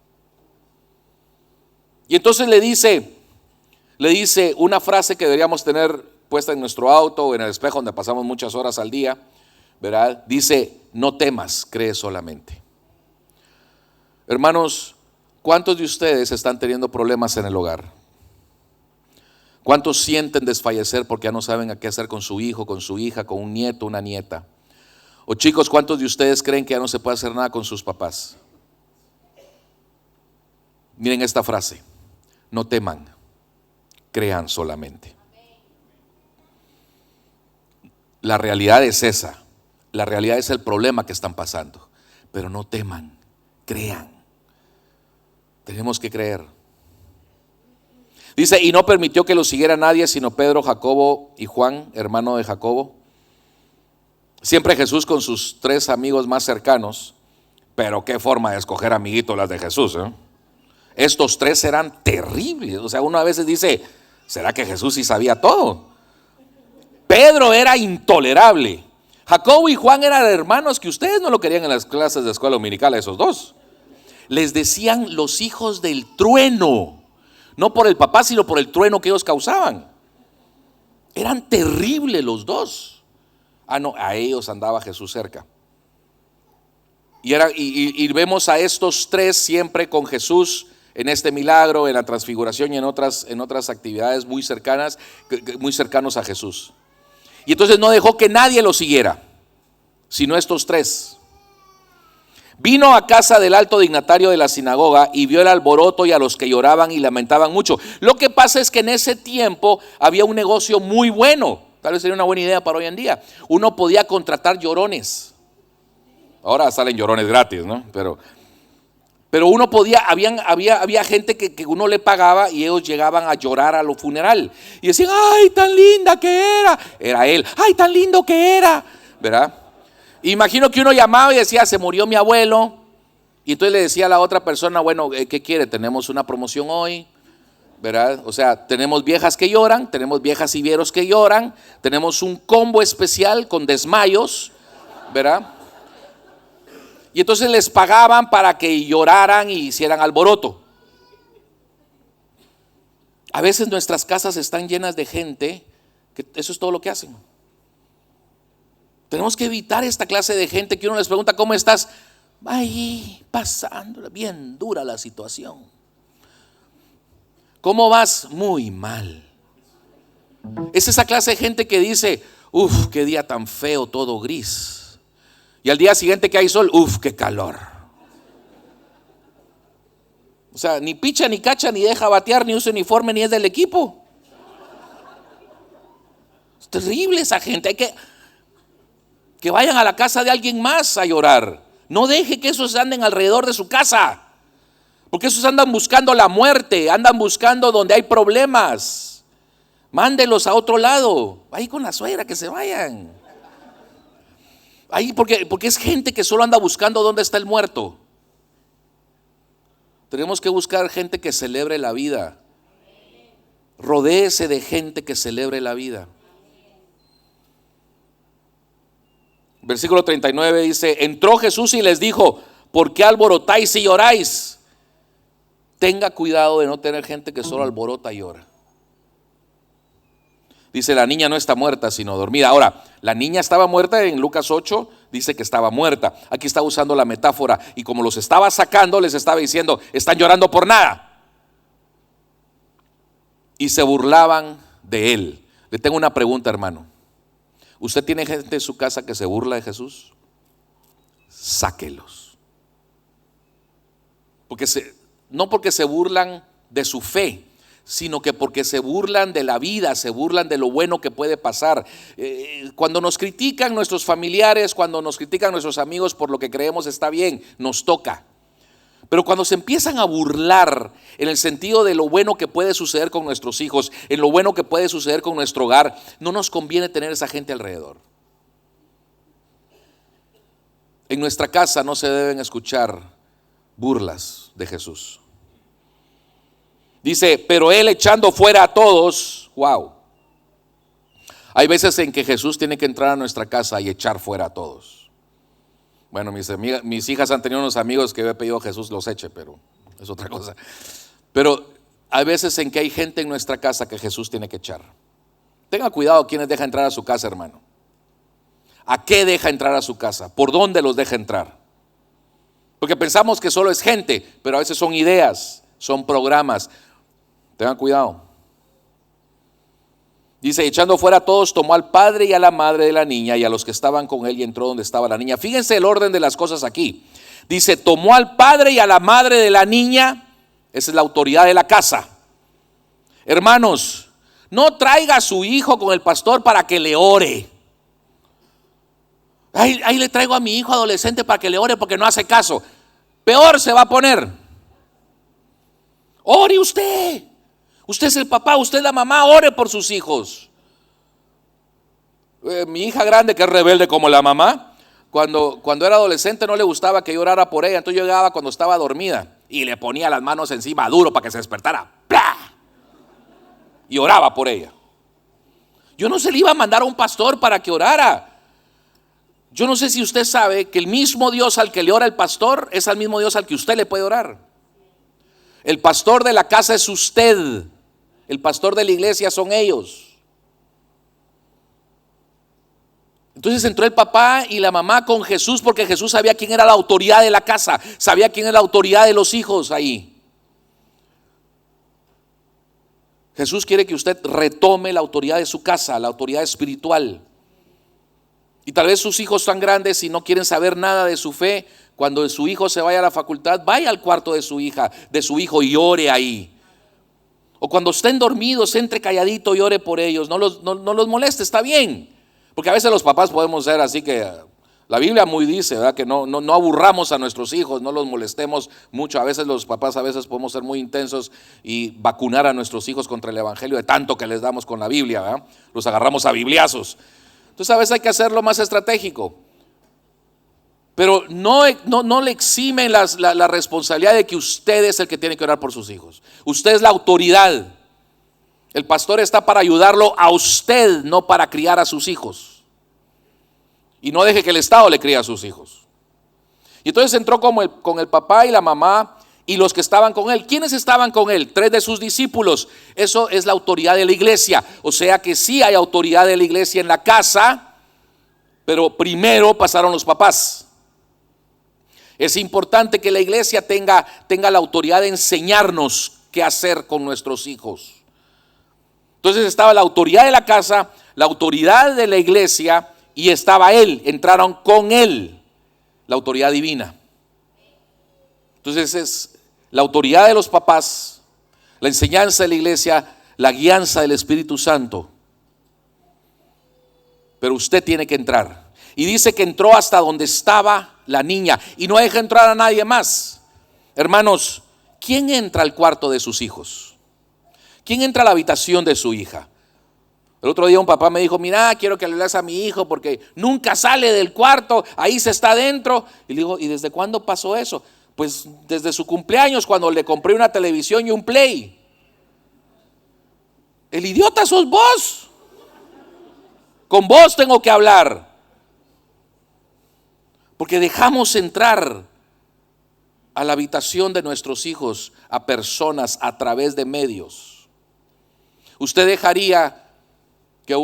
Y entonces le dice una frase que deberíamos tener puesta en nuestro auto o en el espejo donde pasamos muchas horas al día, ¿verdad? Dice, no temas, cree solamente. Hermanos, ¿cuántos de ustedes están teniendo problemas en el hogar? ¿Cuántos sienten desfallecer porque ya no saben a qué hacer con su hijo, con su hija, con un nieto, una nieta? O chicos, ¿cuántos de ustedes creen que ya no se puede hacer nada con sus papás? Miren esta frase, no teman, crean solamente. La realidad es esa, la realidad es el problema que están pasando, pero no teman, crean. Tenemos que creer. Dice, y no permitió que lo siguiera nadie, sino Pedro, Jacobo y Juan, hermano de Jacobo. Siempre Jesús con sus 3 amigos más cercanos, pero qué forma de escoger amiguitos las de Jesús, ¿eh? Estos 3 eran terribles. O sea, uno a veces dice, ¿será que Jesús sí sabía todo? Pedro era intolerable. Jacobo y Juan eran hermanos que ustedes no lo querían en las clases de escuela dominical, a esos 2. Les decían los hijos del trueno. No por el papá, sino por el trueno que ellos causaban. Eran terribles los 2. No, a ellos andaba Jesús cerca. Y vemos a estos 3 siempre con Jesús en este milagro, en la transfiguración y en otras actividades muy cercanos a Jesús. Y entonces no dejó que nadie lo siguiera, sino estos 3. Vino a casa del alto dignatario de la sinagoga y vio el alboroto y a los que lloraban y lamentaban mucho. Lo que pasa es que en ese tiempo había un negocio muy bueno. Tal vez sería una buena idea para hoy en día. Uno podía contratar llorones. Ahora salen llorones gratis, ¿no? Pero uno podía, había gente que uno le pagaba y ellos llegaban a llorar a lo funeral. Y decían, ay, tan linda que era. Era él, ay, tan lindo que era. ¿Verdad? Imagino que uno llamaba y decía, se murió mi abuelo. Y entonces le decía a la otra persona, bueno, ¿qué quiere? Tenemos una promoción hoy, ¿verdad? O sea, tenemos viejas que lloran, tenemos viejas y vieros que lloran, tenemos un combo especial con desmayos, ¿verdad? Y entonces les pagaban para que lloraran y hicieran alboroto. A veces nuestras casas están llenas de gente que eso es todo lo que hacen. Tenemos que evitar esta clase de gente que uno les pregunta, ¿cómo estás? Ahí, pasando, bien dura la situación. ¿Cómo vas? Muy mal. Es esa clase de gente que dice, uf, qué día tan feo, todo gris. Y al día siguiente que hay sol, uf, qué calor. O sea, ni picha, ni cacha, ni deja batear, ni usa uniforme, ni es del equipo. Es terrible esa gente. Hay que vayan a la casa de alguien más a llorar. No deje que esos anden alrededor de su casa, porque esos andan buscando la muerte, andan buscando donde hay problemas. Mándelos a otro lado, ahí con la suegra, que se vayan. Ahí porque es gente que solo anda buscando dónde está el muerto. Tenemos que buscar gente que celebre la vida. Rodéese de gente que celebre la vida. Versículo 39 dice, entró Jesús y les dijo, ¿por qué alborotáis y lloráis? Tenga cuidado de no tener gente que solo alborota y llora. Dice, la niña no está muerta, sino dormida. Ahora, la niña estaba muerta, en Lucas 8 dice que estaba muerta. Aquí está usando la metáfora y como los estaba sacando, les estaba diciendo, están llorando por nada. Y se burlaban de él. Le tengo una pregunta, hermano. ¿Usted tiene gente en su casa que se burla de Jesús? Sáquelos. No porque se burlan de su fe, sino que porque se burlan de la vida, se burlan de lo bueno que puede pasar. Cuando nos critican nuestros familiares, cuando nos critican nuestros amigos por lo que creemos está bien, nos toca. Pero cuando se empiezan a burlar en el sentido de lo bueno que puede suceder con nuestros hijos, en lo bueno que puede suceder con nuestro hogar, no nos conviene tener esa gente alrededor. En nuestra casa no se deben escuchar burlas de Jesús. Dice, pero él echando fuera a todos, wow. Hay veces en que Jesús tiene que entrar a nuestra casa y echar fuera a todos. Bueno, mis hijas han tenido unos amigos que he pedido a Jesús los eche, pero es otra cosa. Pero hay veces en que hay gente en nuestra casa que Jesús tiene que echar. Tenga cuidado quienes deja entrar a su casa, hermano. ¿A qué deja entrar a su casa? ¿Por dónde los deja entrar? Porque pensamos que solo es gente, pero a veces son ideas, son programas. Tengan cuidado. Dice, echando fuera a todos, tomó al padre y a la madre de la niña y a los que estaban con él y entró donde estaba la niña. Fíjense el orden de las cosas aquí. Dice, tomó al padre y a la madre de la niña. Esa es la autoridad de la casa. Hermanos, no traiga a su hijo con el pastor para que le ore. Ahí le traigo a mi hijo adolescente para que le ore porque no hace caso. Peor se va a poner. Ore usted. Usted es el papá, usted es la mamá, ore por sus hijos. Mi hija grande, que es rebelde como la mamá, cuando era adolescente no le gustaba que yo orara por ella. Entonces yo llegaba cuando estaba dormida y le ponía las manos encima duro para que se despertara. ¡Plah! Y oraba por ella. Yo no se le iba a mandar a un pastor para que orara. Yo no sé si usted sabe que el mismo Dios al que le ora el pastor es al mismo Dios al que usted le puede orar. El pastor de la casa es usted. El pastor de la iglesia son ellos. Entonces entró el papá y la mamá con Jesús porque Jesús sabía quién era la autoridad de la casa, sabía quién era la autoridad de los hijos ahí. Jesús quiere que usted retome la autoridad de su casa, la autoridad espiritual. Y tal vez sus hijos están grandes y no quieren saber nada de su fe. Cuando su hijo se vaya a la facultad, vaya al cuarto de su hija, de su hijo, y ore ahí. O cuando estén dormidos, entre calladito y ore por ellos. No los moleste, está bien. Porque a veces los papás podemos ser así que la Biblia muy dice, ¿verdad? Que no aburramos a nuestros hijos, no los molestemos mucho. A veces los papás podemos ser muy intensos y vacunar a nuestros hijos contra el evangelio de tanto que les damos con la Biblia, ¿verdad? Los agarramos a bibliazos. Entonces a veces hay que hacerlo más estratégico. Pero no le eximen la responsabilidad de que usted es el que tiene que orar por sus hijos. Usted es la autoridad. El pastor está para ayudarlo a usted, no para criar a sus hijos. Y no deje que el Estado le críe a sus hijos. Y entonces entró con el papá y la mamá y los que estaban con él. ¿Quiénes estaban con él? 3 de sus discípulos. Eso es la autoridad de la iglesia. O sea que sí hay autoridad de la iglesia en la casa, pero primero pasaron los papás. Es importante que la iglesia tenga la autoridad de enseñarnos qué hacer con nuestros hijos. Entonces estaba la autoridad de la casa, la autoridad de la iglesia y estaba él. Entraron con él, la autoridad divina. Entonces es la autoridad de los papás, la enseñanza de la iglesia, la guianza del Espíritu Santo. Pero usted tiene que entrar. Y dice que entró hasta donde estaba la niña y no deja entrar a nadie más. Hermanos, ¿quién entra al cuarto de sus hijos? ¿Quién entra a la habitación de su hija? El otro día un papá me dijo, mira, quiero que le leas a mi hijo porque nunca sale del cuarto, ahí se está adentro. Y le digo, ¿y desde cuándo pasó eso? Pues desde su cumpleaños, cuando le compré una televisión y un play. El idiota sos vos. Con vos tengo que hablar. Porque dejamos entrar a la habitación de nuestros hijos a personas a través de medios. ¿Usted dejaría que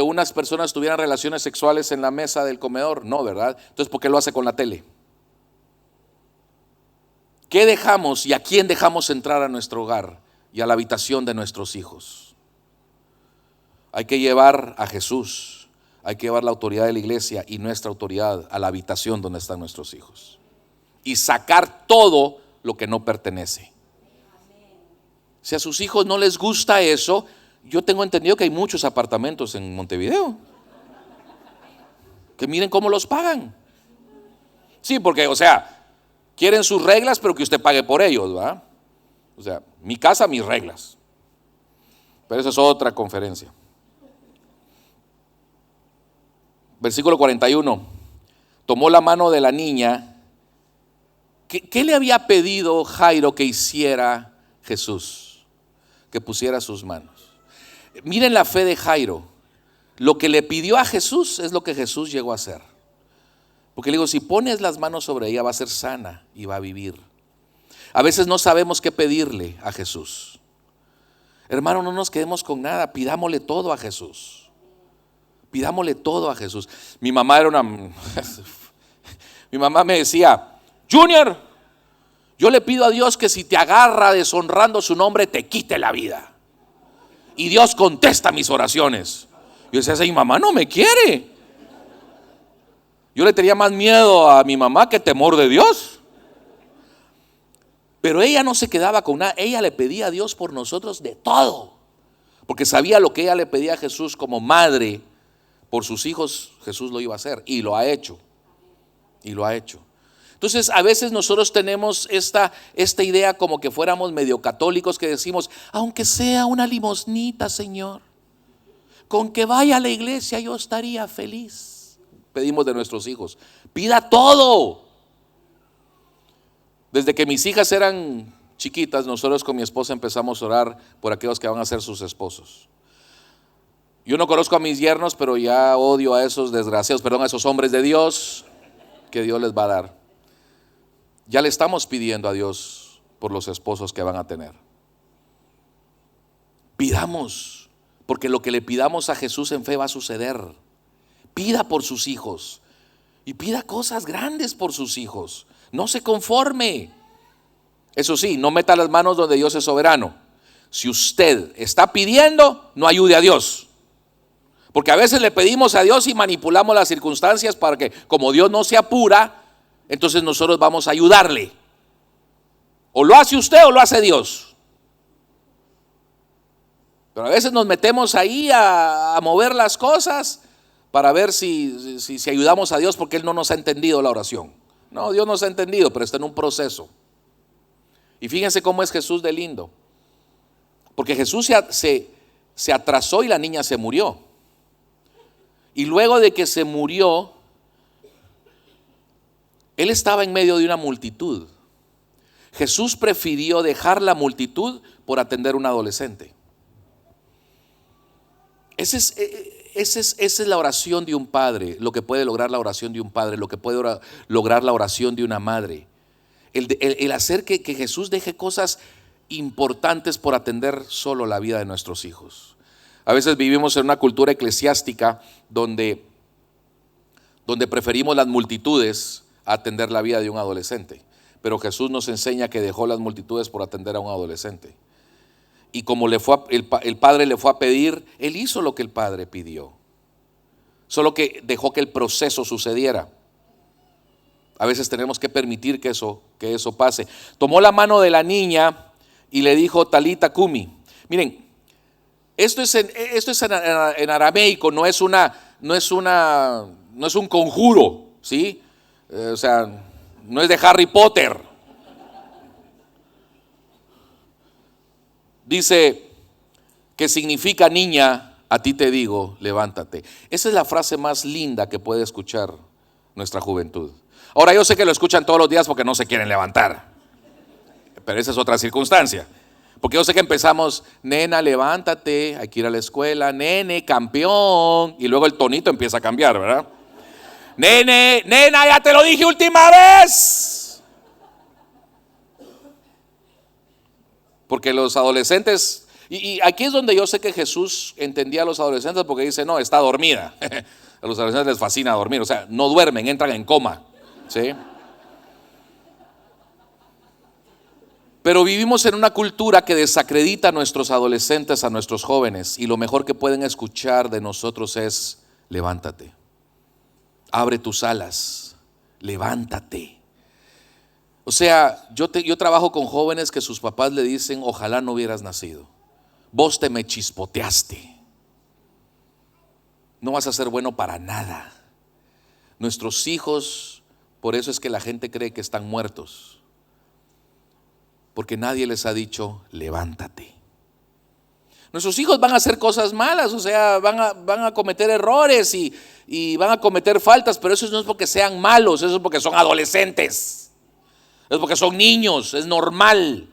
unas personas tuvieran relaciones sexuales en la mesa del comedor? No, ¿verdad? Entonces, ¿por qué lo hace con la tele? ¿Qué dejamos y a quién dejamos entrar a nuestro hogar y a la habitación de nuestros hijos? Hay que llevar a Jesús. Hay que llevar la autoridad de la iglesia y nuestra autoridad a la habitación donde están nuestros hijos. Y sacar todo lo que no pertenece. Si a sus hijos no les gusta eso, yo tengo entendido que hay muchos apartamentos en Montevideo. Que miren cómo los pagan. Sí, porque, quieren sus reglas, pero que usted pague por ellos, ¿verdad? Mi casa, mis reglas. Pero esa es otra conferencia. Versículo 41. Tomó la mano de la niña. ¿Qué le había pedido Jairo que hiciera Jesús? Que pusiera sus manos. Miren la fe de Jairo. Lo que le pidió a Jesús es lo que Jesús llegó a hacer. Porque le digo, si pones las manos sobre ella va a ser sana y va a vivir. A veces no sabemos qué pedirle a Jesús. Hermano, no nos quedemos con nada, pidámosle todo a Jesús. Pidámosle todo a Jesús. Mi mamá mi mamá me decía, Junior, yo le pido a Dios que si te agarra deshonrando su nombre, te quite la vida. Y Dios contesta mis oraciones. Yo decía, mi mamá no me quiere. Yo le tenía más miedo a mi mamá que temor de Dios. Pero ella no se quedaba con nada. Ella le pedía a Dios por nosotros de todo. Porque sabía lo que ella le pedía a Jesús como madre. Por sus hijos Jesús lo iba a hacer y lo ha hecho. Y lo ha hecho. Entonces a veces nosotros tenemos esta idea como que fuéramos medio católicos que decimos, aunque sea una limosnita, Señor, con que vaya a la iglesia yo estaría feliz. Pedimos de nuestros hijos, pida todo. Desde que mis hijas eran chiquitas, nosotros con mi esposa empezamos a orar por aquellos que van a ser sus esposos. Yo no conozco a mis yernos, pero ya odio a esos desgraciados, a esos hombres de Dios que Dios les va a dar. Ya le estamos pidiendo a Dios por los esposos que van a tener. Pidamos, porque lo que le pidamos a Jesús en fe va a suceder. Pida por sus hijos y pida cosas grandes por sus hijos. No se conforme. Eso sí, no meta las manos donde Dios es soberano. Si usted está pidiendo, no ayude a Dios. Porque a veces le pedimos a Dios y manipulamos las circunstancias para que, como Dios no se apura, entonces nosotros vamos a ayudarle. O lo hace usted o lo hace Dios. Pero a veces nos metemos ahí a mover las cosas para ver si ayudamos a Dios, porque Él no nos ha entendido la oración. No, Dios nos ha entendido, pero está en un proceso. Y fíjense cómo es Jesús de lindo. Porque Jesús se atrasó y la niña se murió. Y luego de que se murió, Él estaba en medio de una multitud. Jesús prefirió dejar la multitud por atender a un adolescente. Esa es la oración de un padre, lo que puede lograr la oración de un padre, lo que puede lograr la oración de una madre. El hacer que Jesús deje cosas importantes por atender solo la vida de nuestros hijos. A veces vivimos en una cultura eclesiástica donde preferimos las multitudes a atender la vida de un adolescente. Pero Jesús nos enseña que dejó las multitudes por atender a un adolescente. Y como el padre le fue a pedir, Él hizo lo que el padre pidió. Solo que dejó que el proceso sucediera. A veces tenemos que permitir que eso pase. Tomó la mano de la niña y le dijo, Talita Kumi. Miren, esto es en arameico, no es un conjuro, ¿sí? O sea, no es de Harry Potter. Dice que significa niña, a ti te digo, levántate. Esa es la frase más linda que puede escuchar nuestra juventud. Ahora yo sé que lo escuchan todos los días porque no se quieren levantar, pero esa es otra circunstancia. Porque yo sé que empezamos, nena, levántate, hay que ir a la escuela, nene, campeón, y luego el tonito empieza a cambiar, ¿verdad? Nena, ya te lo dije última vez. Porque los adolescentes, y aquí es donde yo sé que Jesús entendía a los adolescentes, porque dice, no, está dormida. A los adolescentes les fascina dormir, o sea, no duermen, entran en coma, ¿sí? Pero vivimos en una cultura que desacredita a nuestros adolescentes, a nuestros jóvenes, y lo mejor que pueden escuchar de nosotros es, levántate, abre tus alas, levántate. O sea, yo trabajo con jóvenes que sus papás le dicen, ojalá no hubieras nacido, vos te me chispoteaste, no vas a ser bueno para nada. Nuestros hijos, por eso es que la gente cree que están muertos, porque nadie les ha dicho, levántate. Nuestros hijos van a hacer cosas malas, o sea, van a cometer errores y van a cometer faltas, pero eso no es porque sean malos, eso es porque son adolescentes. Es porque son niños, es normal.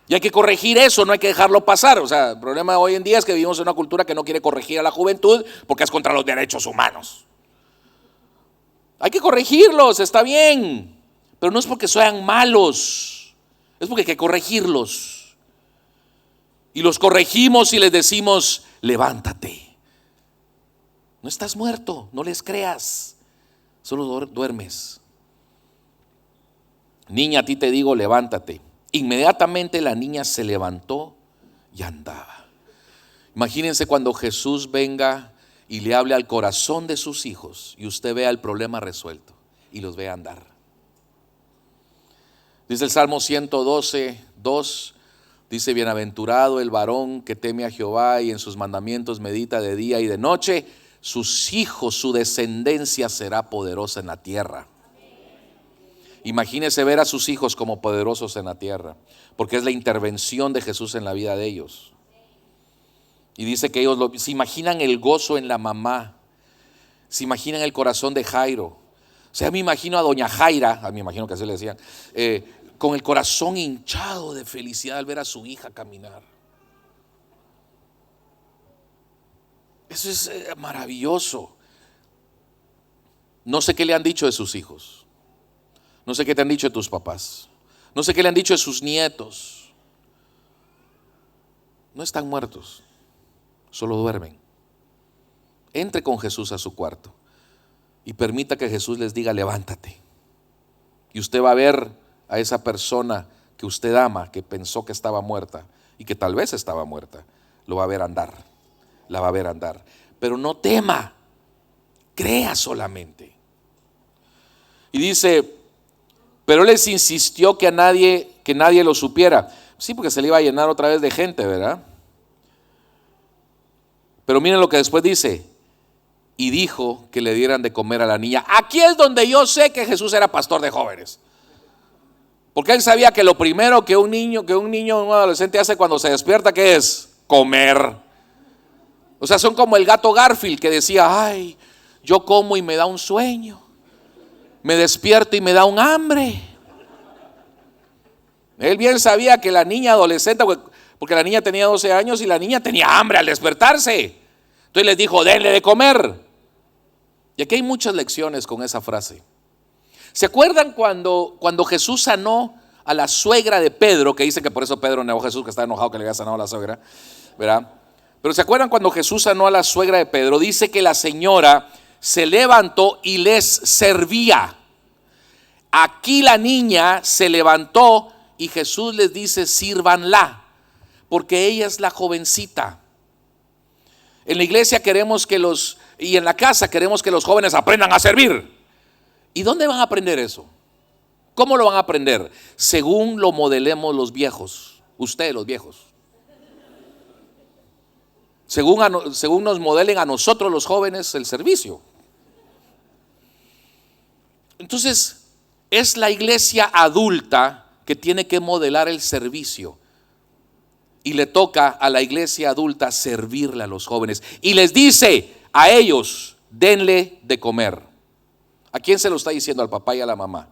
Y hay que corregir eso, no hay que dejarlo pasar. O sea, el problema de hoy en día es que vivimos en una cultura que no quiere corregir a la juventud porque es contra los derechos humanos. Hay que corregirlos, está bien, pero no es porque sean malos, es porque hay que corregirlos. Y los corregimos y les decimos, levántate. No estás muerto, no les creas, solo duermes. Niña, a ti te digo, levántate. Inmediatamente la niña se levantó y andaba. Imagínense cuando Jesús venga y le hable al corazón de sus hijos y usted vea el problema resuelto y los vea andar. Dice el Salmo 112:2, dice, bienaventurado el varón que teme a Jehová y en sus mandamientos medita de día y de noche, sus hijos, su descendencia será poderosa en la tierra. Imagínese ver a sus hijos como poderosos en la tierra, porque es la intervención de Jesús en la vida de ellos. Y dice que ellos se imaginan el gozo en la mamá, se imaginan el corazón de Jairo. O sea, me imagino a doña Jaira, me imagino que así le decían, con el corazón hinchado de felicidad al ver a su hija caminar. Eso es maravilloso. No sé qué le han dicho de sus hijos. No sé qué te han dicho de tus papás. No sé qué le han dicho de sus nietos. No están muertos, solo duermen. Entre con Jesús a su cuarto y permita que Jesús les diga, levántate. Y usted va a ver a esa persona que usted ama, que pensó que estaba muerta y que tal vez estaba muerta, lo va a ver andar, la va a ver andar. Pero no tema, crea solamente. Y dice Pero él les insistió que nadie lo supiera. Sí, porque se le iba a llenar otra vez de gente, ¿verdad? Pero miren lo que después dice. Y dijo que le dieran de comer a la niña. Aquí es donde yo sé que Jesús era pastor de jóvenes. Porque él sabía que lo primero que un niño, un adolescente hace cuando se despierta, ¿qué es? Comer. O sea, son como el gato Garfield que decía, ay, yo como y me da un sueño. Me despierto y me da un hambre. Él bien sabía que la niña adolescente, porque la niña tenía 12 años y la niña tenía hambre al despertarse. Entonces les dijo, denle de comer. Y aquí hay muchas lecciones con esa frase. ¿Se acuerdan cuando Jesús sanó a la suegra de Pedro? Que dice que por eso Pedro negó a Jesús, que está enojado que le había sanado a la suegra, ¿verdad? Pero ¿se acuerdan cuando Jesús sanó a la suegra de Pedro? Dice que la señora se levantó y les servía. Aquí la niña se levantó y Jesús les dice, sírvanla, porque ella es la jovencita. En la iglesia queremos y en la casa queremos que los jóvenes aprendan a servir. ¿Y dónde van a aprender eso? ¿Cómo lo van a aprender? Según lo modelemos los viejos, ustedes los viejos. Según nos modelen a nosotros los jóvenes el servicio. Entonces, es la iglesia adulta que tiene que modelar el servicio. Y le toca a la iglesia adulta servirle a los jóvenes. Y les dice a ellos, denle de comer. ¿A quién se lo está diciendo? Al papá y a la mamá.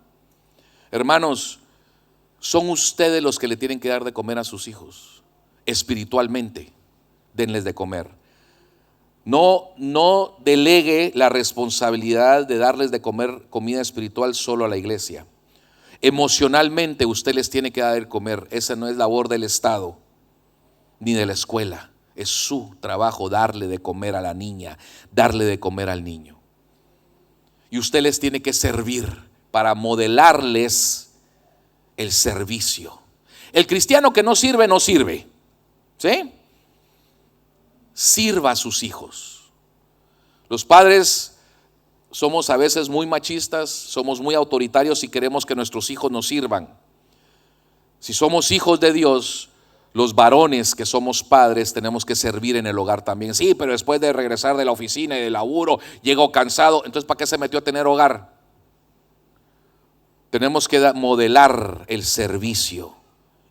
Hermanos, son ustedes los que le tienen que dar de comer a sus hijos. Espiritualmente, denles de comer. No delegue la responsabilidad de darles de comer comida espiritual solo a la iglesia. Emocionalmente usted les tiene que dar de comer. Esa no es labor del Estado ni de la escuela. Es su trabajo darle de comer a la niña, darle de comer al niño. Y usted les tiene que servir para modelarles el servicio. El cristiano que no sirve, no sirve. ¿Sí? Sirva a sus hijos. Los padres somos a veces muy machistas, somos muy autoritarios y queremos que nuestros hijos nos sirvan. Si somos hijos de Dios, los varones que somos padres tenemos que servir en el hogar también. Sí, pero después de regresar de la oficina y del laburo, llego cansado. Entonces, ¿para qué se metió a tener hogar? Tenemos que modelar el servicio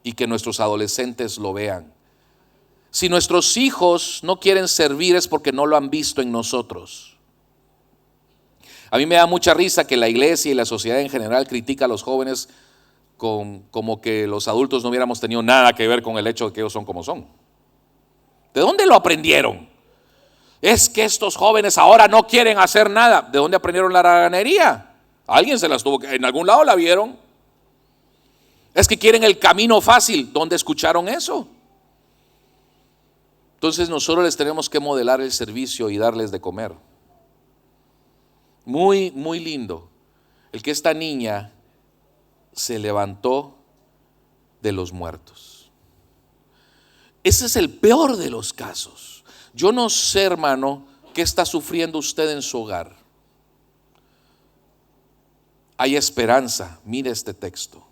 y que nuestros adolescentes lo vean. Si nuestros hijos no quieren servir es porque no lo han visto en nosotros. A mí me da mucha risa que la iglesia y la sociedad en general critica a los jóvenes como que los adultos no hubiéramos tenido nada que ver con el hecho de que ellos son como son. ¿De dónde lo aprendieron? Es que estos jóvenes ahora no quieren hacer nada. ¿De dónde aprendieron la haraganería? Alguien se las tuvo que, en algún lado la vieron. Es que quieren el camino fácil. ¿Dónde escucharon eso? Entonces nosotros les tenemos que modelar el servicio y darles de comer. Muy, muy lindo el que esta niña se levantó de los muertos. Ese es el peor de los casos. Yo no sé, hermano, qué está sufriendo usted en su hogar. Hay esperanza. Mire este texto.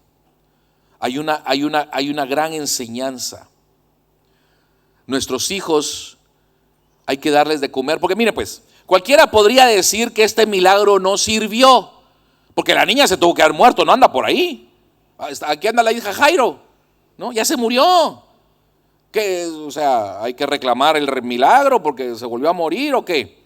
Hay una gran enseñanza. Nuestros hijos hay que darles de comer, porque mire pues, cualquiera podría decir que este milagro no sirvió, porque la niña se tuvo que haber muerto, no anda por ahí. Aquí anda la hija Jairo, ¿no? Ya se murió. ¿Qué? O sea, hay que reclamar el milagro porque se volvió a morir o qué.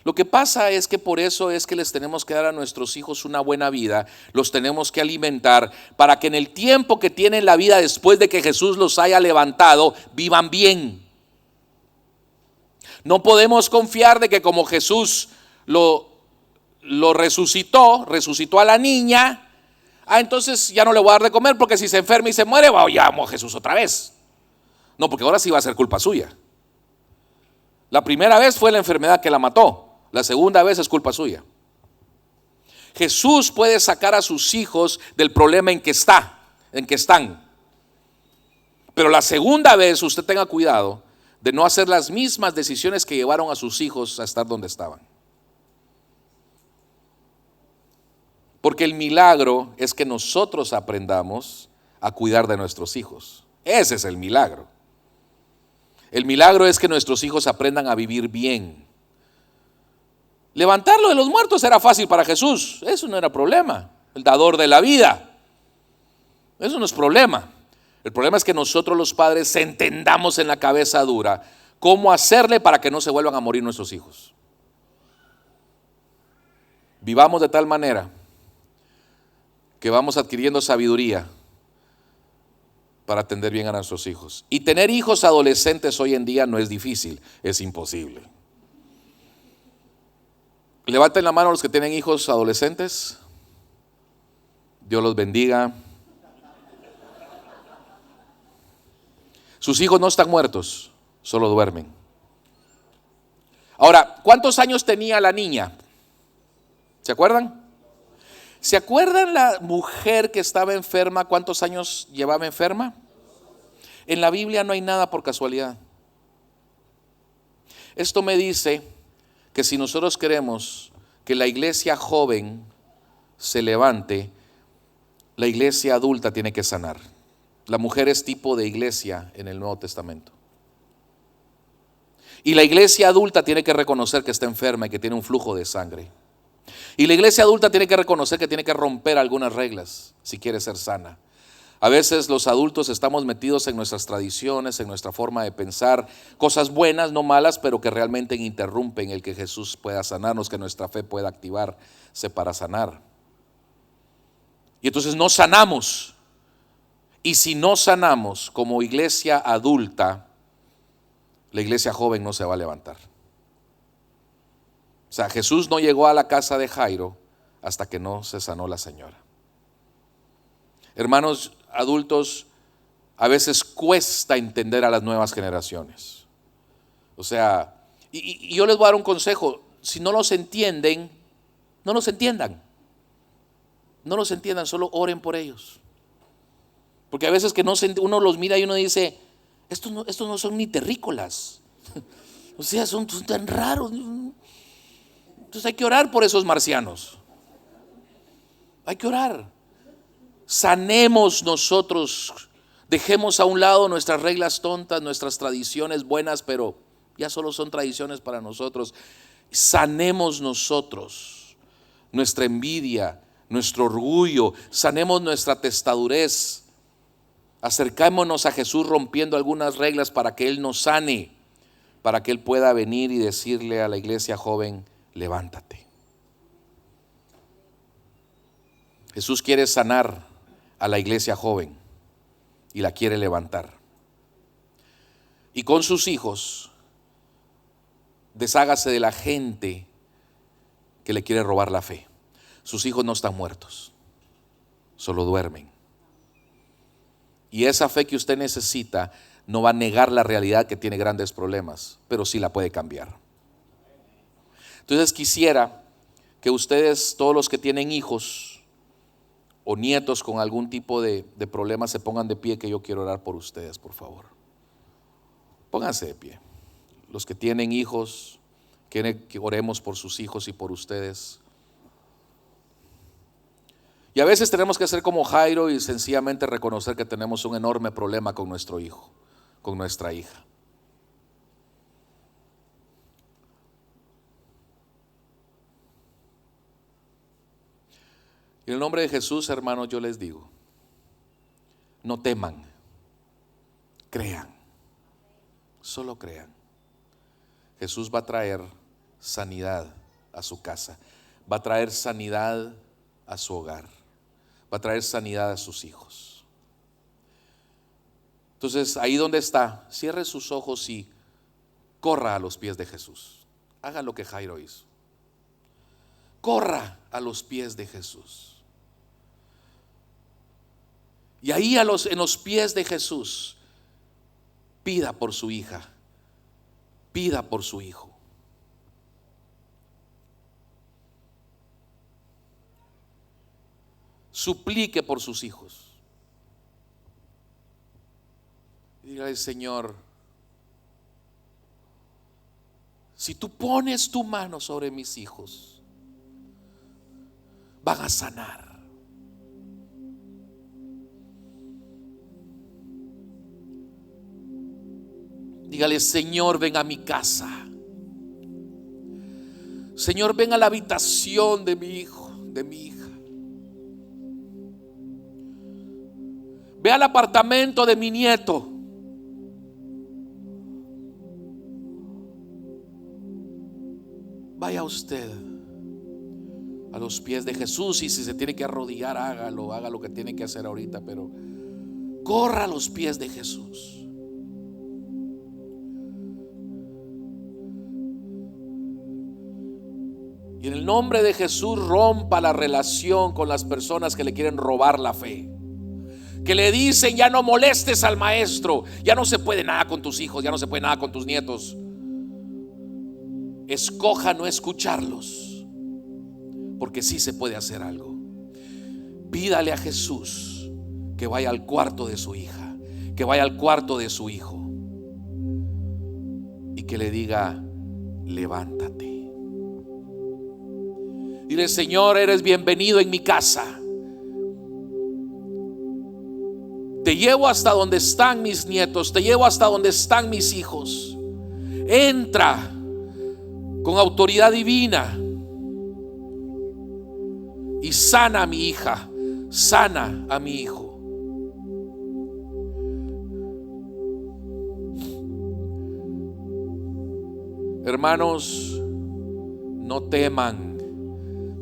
Lo que pasa es que por eso es que les tenemos que dar a nuestros hijos una buena vida, los tenemos que alimentar para que en el tiempo que tienen la vida después de que Jesús los haya levantado, vivan bien. No podemos confiar de que como Jesús lo resucitó a la niña, entonces ya no le voy a dar de comer porque si se enferma y se muere, llamo a Jesús otra vez. No, porque ahora sí va a ser culpa suya. La primera vez fue la enfermedad que la mató. La segunda vez es culpa suya. Jesús puede sacar a sus hijos del problema en que están. Pero la segunda vez usted tenga cuidado de no hacer las mismas decisiones que llevaron a sus hijos a estar donde estaban. Porque el milagro es que nosotros aprendamos a cuidar de nuestros hijos. Ese es el milagro. El milagro es que nuestros hijos aprendan a vivir bien. Levantarlo de los muertos era fácil para Jesús. Eso no era problema. El dador de la vida. Eso no es problema. El problema es que nosotros los padres entendamos en la cabeza dura cómo hacerle para que no se vuelvan a morir nuestros hijos. Vivamos de tal manera que vamos adquiriendo sabiduría para atender bien a nuestros hijos. Y tener hijos adolescentes hoy en día no es difícil, es imposible. Levanten la mano los que tienen hijos adolescentes. Dios los bendiga. Sus hijos no están muertos, solo duermen. Ahora, ¿cuántos años tenía la niña? ¿Se acuerdan? ¿Se acuerdan la mujer que estaba enferma? ¿Cuántos años llevaba enferma? En la Biblia no hay nada por casualidad. Esto me dice que si nosotros queremos que la iglesia joven se levante, la iglesia adulta tiene que sanar. La mujer es tipo de iglesia en el Nuevo Testamento. Y la iglesia adulta tiene que reconocer que está enferma y que tiene un flujo de sangre. Y la iglesia adulta tiene que reconocer que tiene que romper algunas reglas si quiere ser sana. A veces los adultos estamos metidos en nuestras tradiciones, en nuestra forma de pensar, cosas buenas, no malas, pero que realmente interrumpen el que Jesús pueda sanarnos, que nuestra fe pueda activarse para sanar. Y entonces no sanamos. Y si no sanamos como iglesia adulta, la iglesia joven no se va a levantar. O sea, Jesús no llegó a la casa de Jairo hasta que no se sanó la señora. Hermanos adultos, a veces cuesta entender a las nuevas generaciones. O sea, y yo les voy a dar un consejo. Si no los entienden, no los entiendan. No los entiendan, solo oren por ellos. Porque a veces que uno los mira y uno dice, estos no son ni terrícolas. O sea, son tan raros. Entonces hay que orar por esos marcianos. Hay que orar. Sanemos nosotros. Dejemos a un lado nuestras reglas tontas, nuestras tradiciones buenas, pero ya solo son tradiciones para nosotros. Sanemos nosotros nuestra envidia, nuestro orgullo. Sanemos nuestra testadurez. Acercémonos a Jesús rompiendo algunas reglas para que Él nos sane, para que Él pueda venir y decirle a la iglesia joven, levántate. Jesús quiere sanar a la iglesia joven y la quiere levantar. Y con sus hijos, deshágase de la gente que le quiere robar la fe. Sus hijos no están muertos, solo duermen. Y esa fe que usted necesita no va a negar la realidad que tiene grandes problemas, pero sí la puede cambiar. Entonces quisiera que ustedes, todos los que tienen hijos o nietos con algún tipo de problema, se pongan de pie, que yo quiero orar por ustedes, por favor. Pónganse de pie. Los que tienen hijos, quieren que oremos por sus hijos y por ustedes. Y a veces tenemos que hacer como Jairo y sencillamente reconocer que tenemos un enorme problema con nuestro hijo, con nuestra hija. Y en el nombre de Jesús, hermanos, yo les digo, no teman, crean, solo crean. Jesús va a traer sanidad a su casa, va a traer sanidad a su hogar, va a traer sanidad a sus hijos. Entonces, ahí donde está, cierre sus ojos y corra a los pies de Jesús. Haga lo que Jairo hizo. Corra a los pies de Jesús. Y ahí en los pies de Jesús, pida por su hija, pida por su hijo. Suplique por sus hijos. Dígale, Señor, si tú pones tu mano sobre mis hijos, van a sanar. Dígale: Señor, ven a mi casa. Señor, ven a la habitación de mi hijo, de mi hija. Ve al apartamento de mi nieto. Vaya usted a los pies de Jesús, y si se tiene que arrodillar, hágalo, haga lo que tiene que hacer ahorita, pero corra a los pies de Jesús. Y en el nombre de Jesús rompa la relación con las personas que le quieren robar la fe, que le dicen: ya no molestes al maestro, ya no se puede nada con tus hijos, ya no se puede nada con tus nietos. Escoja no escucharlos, porque sí se puede hacer algo. Pídale a Jesús que vaya al cuarto de su hija, que vaya al cuarto de su hijo, y que le diga: levántate. Dile: Señor, eres bienvenido en mi casa. Te llevo hasta donde están mis nietos, te llevo hasta donde están mis hijos. Entra con autoridad divina y sana a mi hija, sana a mi hijo. Hermanos, no teman,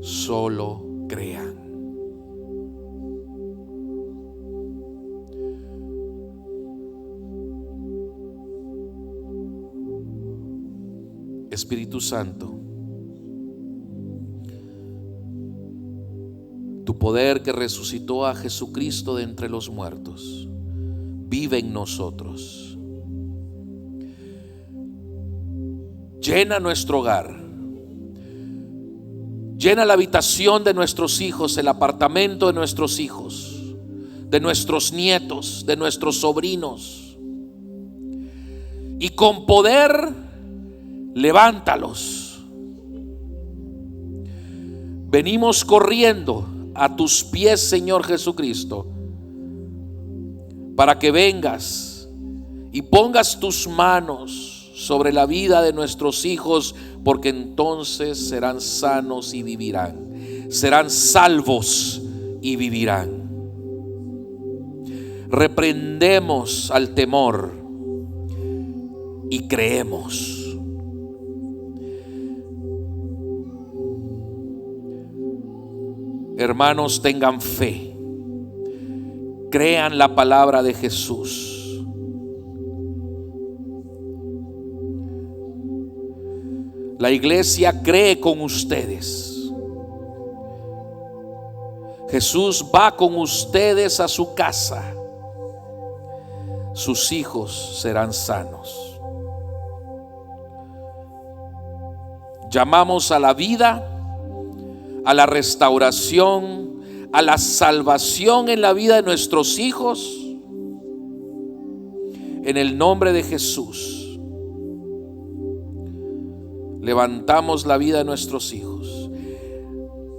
solo crean. Espíritu Santo, tu poder que resucitó a Jesucristo de entre los muertos, vive en nosotros. Llena nuestro hogar, llena la habitación de nuestros hijos, el apartamento de nuestros hijos, de nuestros nietos, de nuestros sobrinos, y con poder levántalos. Venimos corriendo a tus pies, Señor Jesucristo, para que vengas y pongas tus manos sobre la vida de nuestros hijos, porque entonces serán sanos y vivirán, serán salvos y vivirán. Reprendemos al temor y creemos. Hermanos, tengan fe, crean la palabra de Jesús. La iglesia cree con ustedes. Jesús va con ustedes a su casa. Sus hijos serán sanos. Llamamos a la vida, a la restauración, a la salvación en la vida de nuestros hijos, en el nombre de Jesús. Levantamos la vida de nuestros hijos.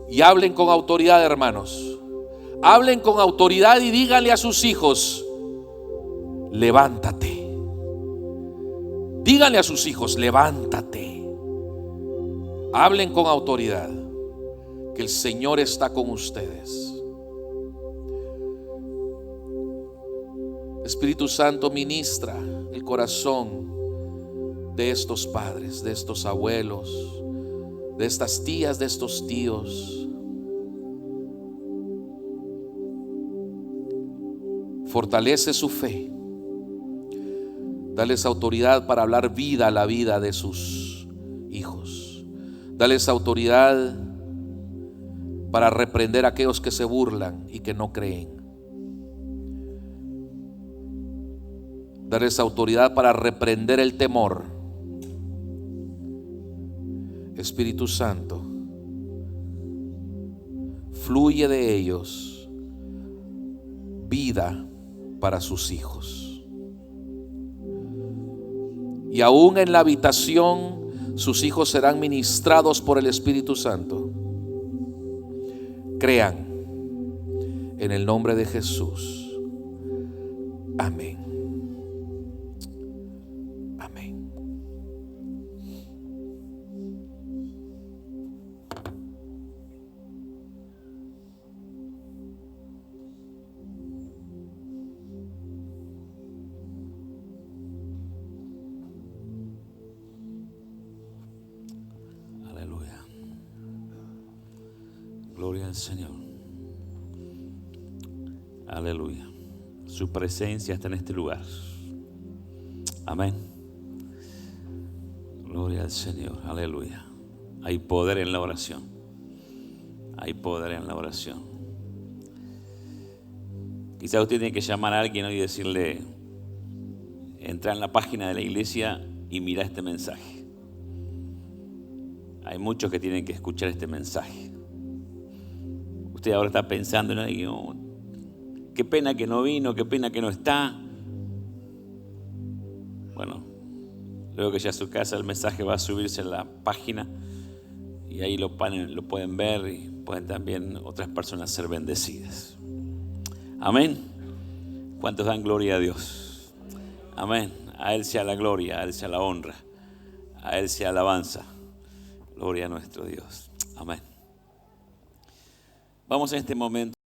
Y hablen con autoridad, hermanos. Hablen con autoridad y díganle a sus hijos: levántate. Díganle a sus hijos: levántate. Hablen con autoridad, que el Señor está con ustedes. Espíritu Santo, ministra el corazón de estos padres, de estos abuelos, de estas tías, de estos tíos. Fortalece su fe. Dales autoridad para hablar vida a la vida de sus hijos. Dales autoridad para reprender a aquellos que se burlan y que no creen. Darles autoridad para reprender el temor. Espíritu Santo, fluye de ellos vida para sus hijos. Y aún en la habitación sus hijos serán ministrados por el Espíritu Santo. crean en el nombre de Jesús. Amén. Amén. Aleluya. Gloria al Señor. Aleluya. Su presencia está en este lugar. Amén. Gloria al Señor. Aleluya. Hay poder en la oración. Hay poder en la oración. Quizás usted tiene que llamar a alguien hoy y decirle: entra en la página de la iglesia y mira este mensaje. Hay muchos que tienen que escuchar este mensaje. Usted ahora está pensando, ¿no? Y, oh, qué pena que no vino, qué pena que no está. Bueno, luego que ya a su casa el mensaje va a subirse en la página y ahí lo pueden ver y pueden también otras personas ser bendecidas. Amén. ¿Cuántos dan gloria a Dios? Amén. A Él sea la gloria, a Él sea la honra, a Él sea alabanza. Gloria a nuestro Dios. Amén. Vamos en este momento